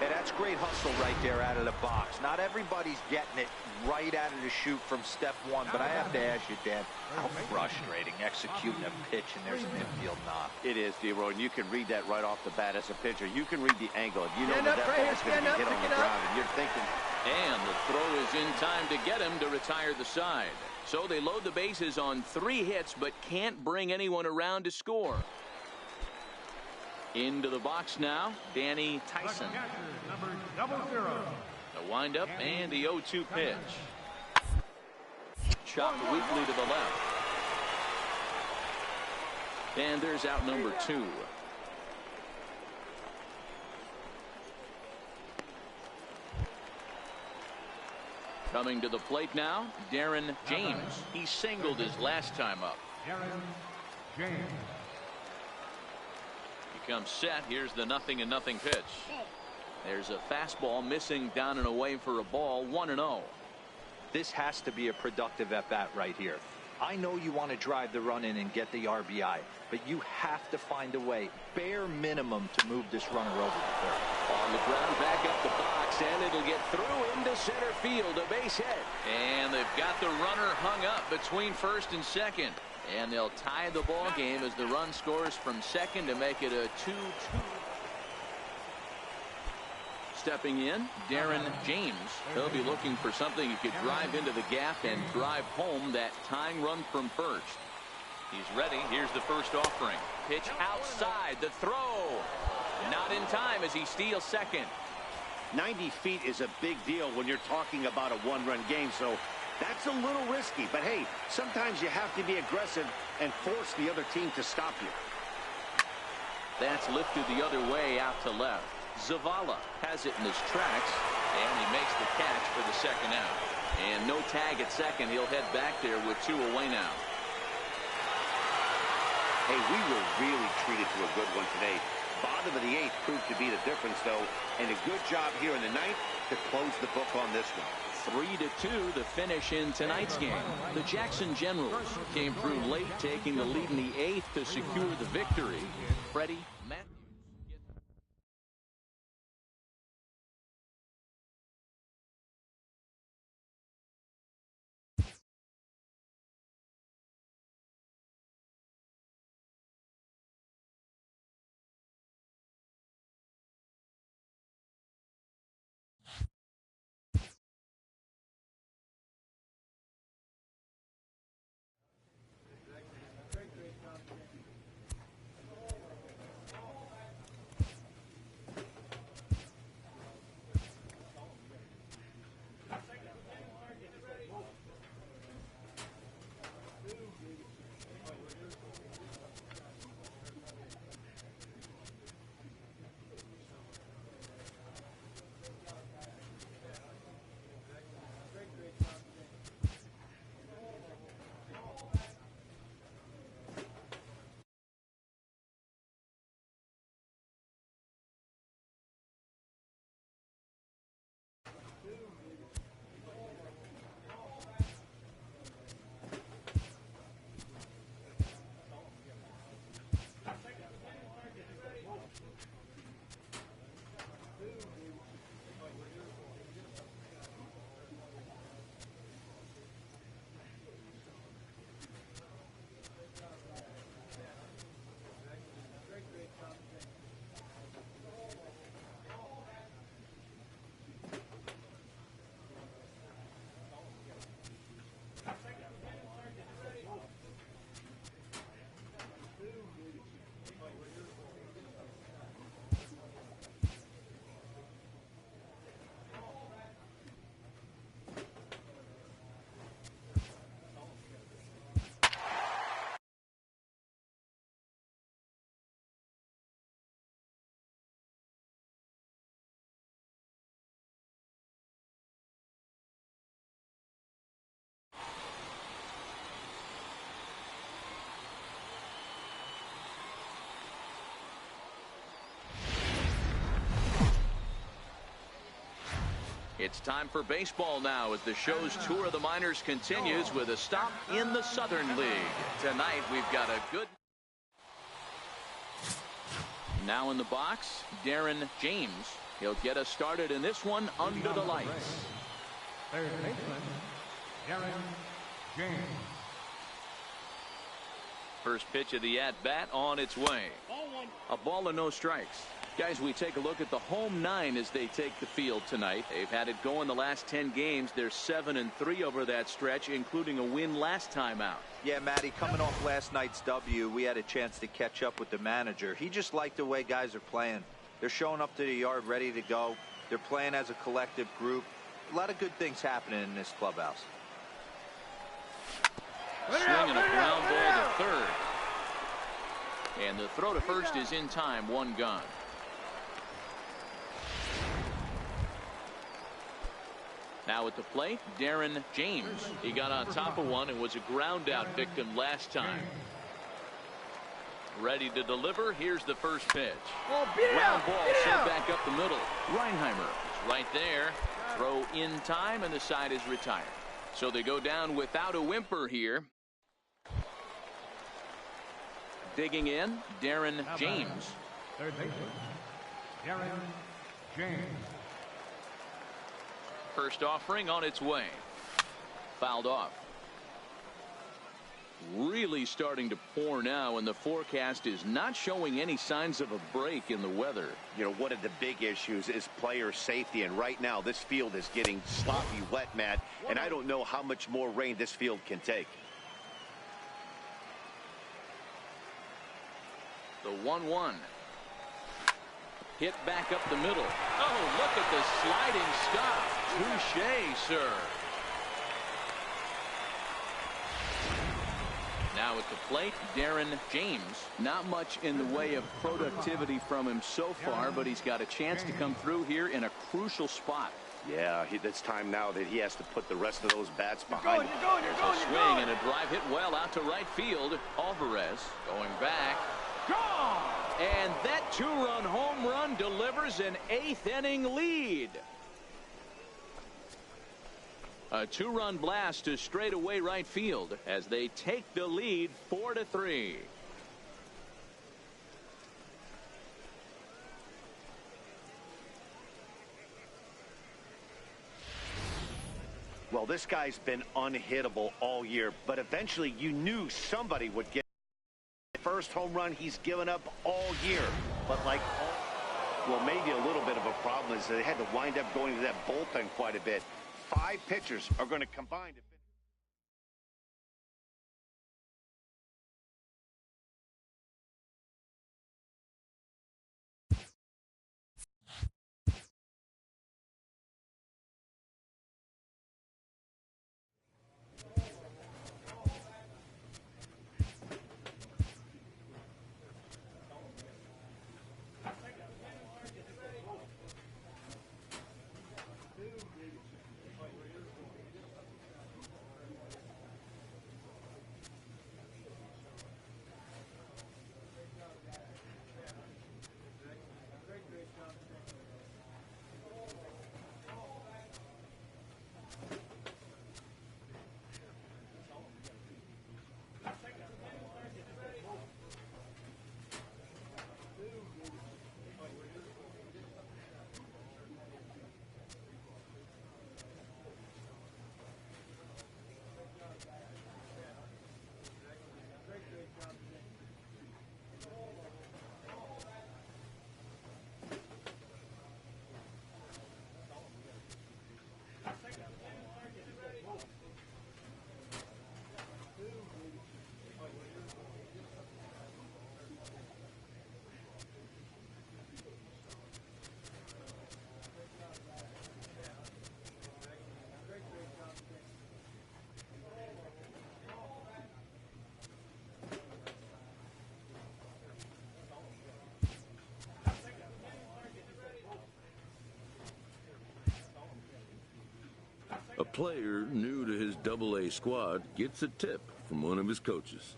And that's great hustle right there out of the box. Not everybody's getting it right out of the chute from step one, but I have to ask you, Dan, how frustrating executing a pitch and there's an infield knock. It is, D-Roy, and you can read that right off the bat as a pitcher. You can read the angle. If you know that ball's going to be hit on the ground, and you're thinking. And the throw is in time to get him to retire the side. So they load the bases on 3 hits, but can't bring anyone around to score. Into the box now, Danny Tyson. Number 00. The windup and the 0-2 pitch. Chopped weakly to the left. And there's out number 2. Coming to the plate now, Darren James. He singled his last time up. Darren James. He comes set. Here's the 0-0 pitch. There's a fastball missing down and away for a ball. 1-0. This has to be a productive at-bat right here. I know you want to drive the run in and get the RBI, but you have to find a way, bare minimum, to move this runner over to third. On the ground, back up the box, and it'll get through into center field, a base hit. And they've got the runner hung up between first and second. And they'll tie the ball game as the run scores from second to make it a 2-2. Stepping in, Darren James. He'll be looking for something he could drive into the gap and drive home that tying run from first. He's ready. Here's the first offering. Pitch outside. The throw. Not in time as he steals second. 90 feet is a big deal when you're talking about a one-run game, so that's a little risky. But, hey, sometimes you have to be aggressive and force the other team to stop you. That's lifted the other way out to left. Zavala has it in his tracks, and he makes the catch for the second out. And no tag at second. He'll head back there with 2 away now. Hey, we were really treated to a good one today. Bottom of the 8th proved to be the difference, though, and a good job here in the 9th to close the book on this one. 3-2 the finish in tonight's game. The Jackson Generals came through late, taking the lead in the 8th to secure the victory. Freddie Matthews. It's time for baseball now as the show's tour of the minors continues with a stop in the Southern League. Tonight we've got a good... Now in the box, Darren James. He'll get us started in this one under the lights. Third baseman, Darren James. First pitch of the at-bat on its way. A ball and no strikes. Guys, we take a look at the home 9 as they take the field tonight. They've had it going the last 10 games. They're 7-3 over that stretch, including a win last time out. Yeah, Matty, coming off last night's W, we had a chance to catch up with the manager. He just liked the way guys are playing. They're showing up to the yard ready to go. They're playing as a collective group. A lot of good things happening in this clubhouse. Swinging a ground ball to third. And the throw to first is in time, 1 gone. Now at the plate, Darren James. He got on top of one and was a ground out victim last time. Ready to deliver. Here's the first pitch. Ground ball sent back up the middle. Reinheimer is right there. Throw in time and the side is retired. So they go down without a whimper here. Digging in, Darren James. Third baseman, Darren James. First offering on its way. Fouled off. Really starting to pour now, and the forecast is not showing any signs of a break in the weather. You know, one of the big issues is player safety, and right now this field is getting sloppy wet, Matt, and I don't know how much more rain this field can take. The 1-1. Hit back up the middle. Oh, look at the sliding stop. Touché, sir. Now at the plate, Darren James. Not much in the way of productivity from him so far, but he's got a chance to come through here in a crucial spot. Yeah, it's time now that he has to put the rest of those bats behind him. There's a swing and a drive hit well out to right field. Alvarez going back. And that 2-run home run delivers an 8th inning lead. A 2-run blast to straightaway right field as they take the lead 4-3. Well, this guy's been unhittable all year, but eventually you knew somebody would get the first home run he's given up all year. But like, well, maybe a little bit of a problem is they had to wind up going to that bullpen quite a bit. 5 pitchers are going to combine to A player new to his Double-A squad gets a tip from one of his coaches.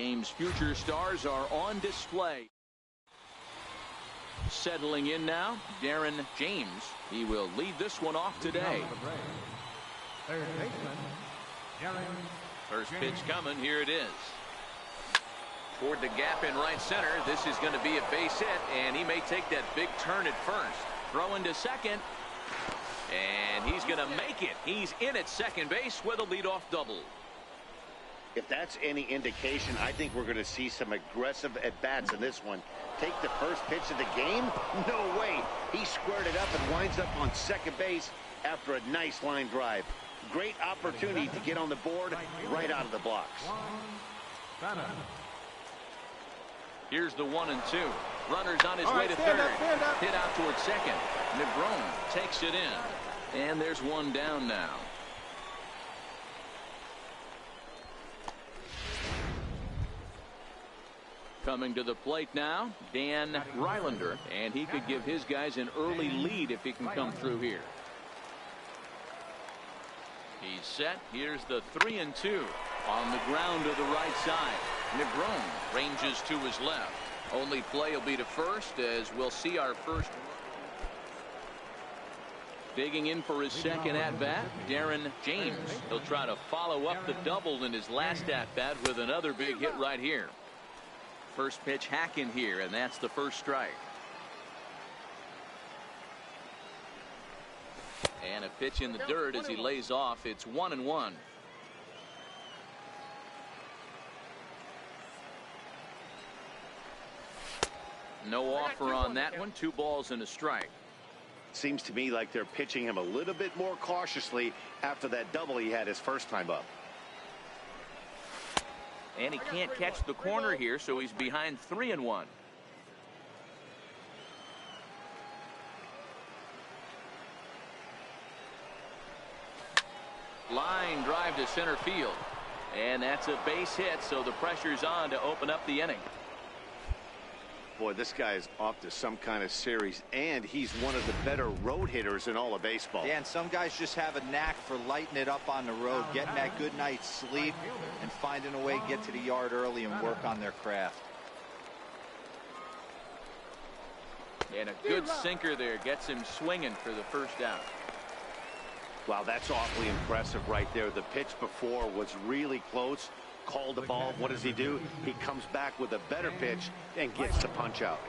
Game's future stars are on display. Settling in now, Darren James. He will lead this one off today. Third baseman, Darren First James. pitch coming. Here it is. Toward the gap in right center. This is going to be a base hit, and he may take that big turn at first. Throwing to second, and he's going to make it. He's in at second base with a leadoff double. If that's any indication, I think we're going to see some aggressive at-bats in this one. Take the first pitch of the game? No way. He squared it up and winds up on second base after a nice line drive. Great opportunity to get on the board right out of the blocks. Here's the 1-2. Runner's on his way to third. Hit out towards second. Negron takes it in. And there's one down now. Coming to the plate now, Dan Rylander, and he could give his guys an early lead if he can come through here. He's set. Here's the 3-2 on the ground to the right side. Negron ranges to his left. Only play will be to first, as we'll see our first. Digging in for his second at-bat, Darren James. He'll try to follow up the double in his last at-bat with another big hit right here. First pitch hack in here, and that's the first strike. And a pitch in the dirt as he lays off. It's 1-1. No offer on that one. 2 balls and a strike. Seems to me like they're pitching him a little bit more cautiously after that double he had his first time up. And he can't catch the corner here, so he's behind 3-1. Line drive to center field. And that's a base hit, so the pressure's on to open up the inning. Boy, this guy is off to some kind of series, and he's one of the better road hitters in all of baseball. Yeah, and some guys just have a knack for lighting it up on the road, getting that good night's sleep, and finding a way to get to the yard early and work on their craft. And a good sinker there gets him swinging for the first out. Wow, that's awfully impressive right there. The pitch before was really close. Called the ball. What does he do? He comes back with a better pitch and gets the punch out.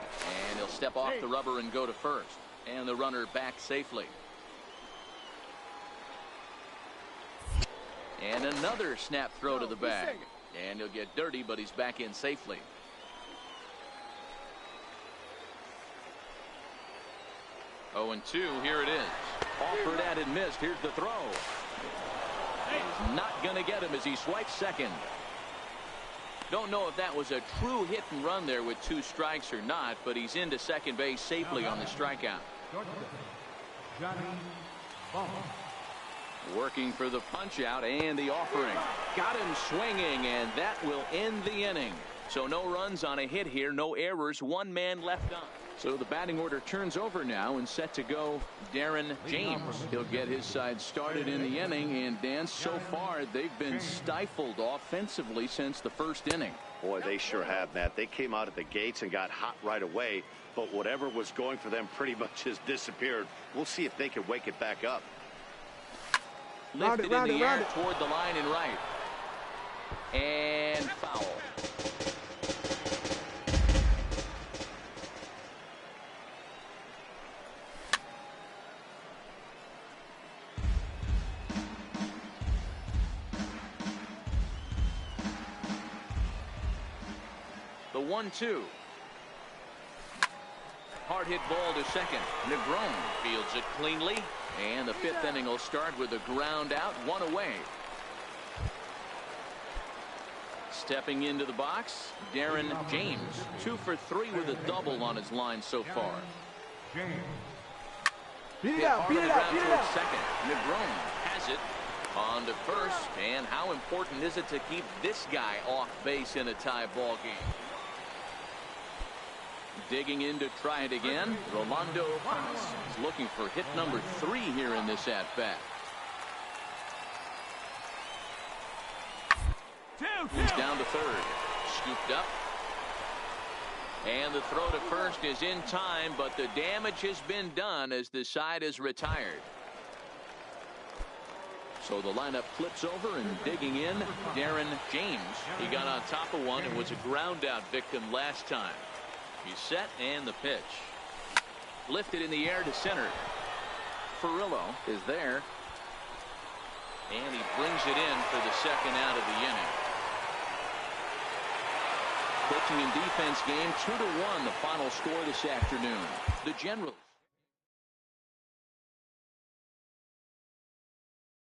And he'll step off the rubber and go to first. And the runner back safely. And another snap throw to the bag. And he'll get dirty, but he's back in safely. Oh, and 2. Here it is. Offered at and missed. Here's the throw. He's not going to get him as he swipes second. Don't know if that was a true hit and run there with 2 strikes or not, but he's into second base safely on the strikeout. Johnny Ball. Working for the punch out and the offering. Got him swinging, and that will end the inning. So no runs on a hit here, no errors, 1 man left on. So the batting order turns over now, and set to go Darren James. He'll get his side started in the inning, and Dan, so far they've been stifled offensively since the first inning. Boy, they sure have, Matt. They came out at the gates and got hot right away, but whatever was going for them pretty much has disappeared. We'll see if they can wake it back up. Lifted in the air toward the line and right. And foul. The 1-2. Hard hit ball to second. Negron fields it cleanly. And the 5th inning will start with a ground out, 1 away. Stepping into the box, Darren James. 2 for 3 with a double on his line so far. James. Beat it out, beat it out, beat it out. Second. Negron has it on to first. And how important is it to keep this guy off base in a tie ball game? Digging in to try it again. Rolando is looking for hit number 3 here in this at-bat. He's down to third. scooped up. And the throw to first is in time, but the damage has been done as the side is retired. So the lineup flips over, and digging in, Darren James. He got on top of one and was a ground out victim last time. He's set, and the pitch. Lifted in the air to center. Furillo is there. And he brings it in for the second out of the inning. Pitching and defense game 2-1, the final score this afternoon. The Generals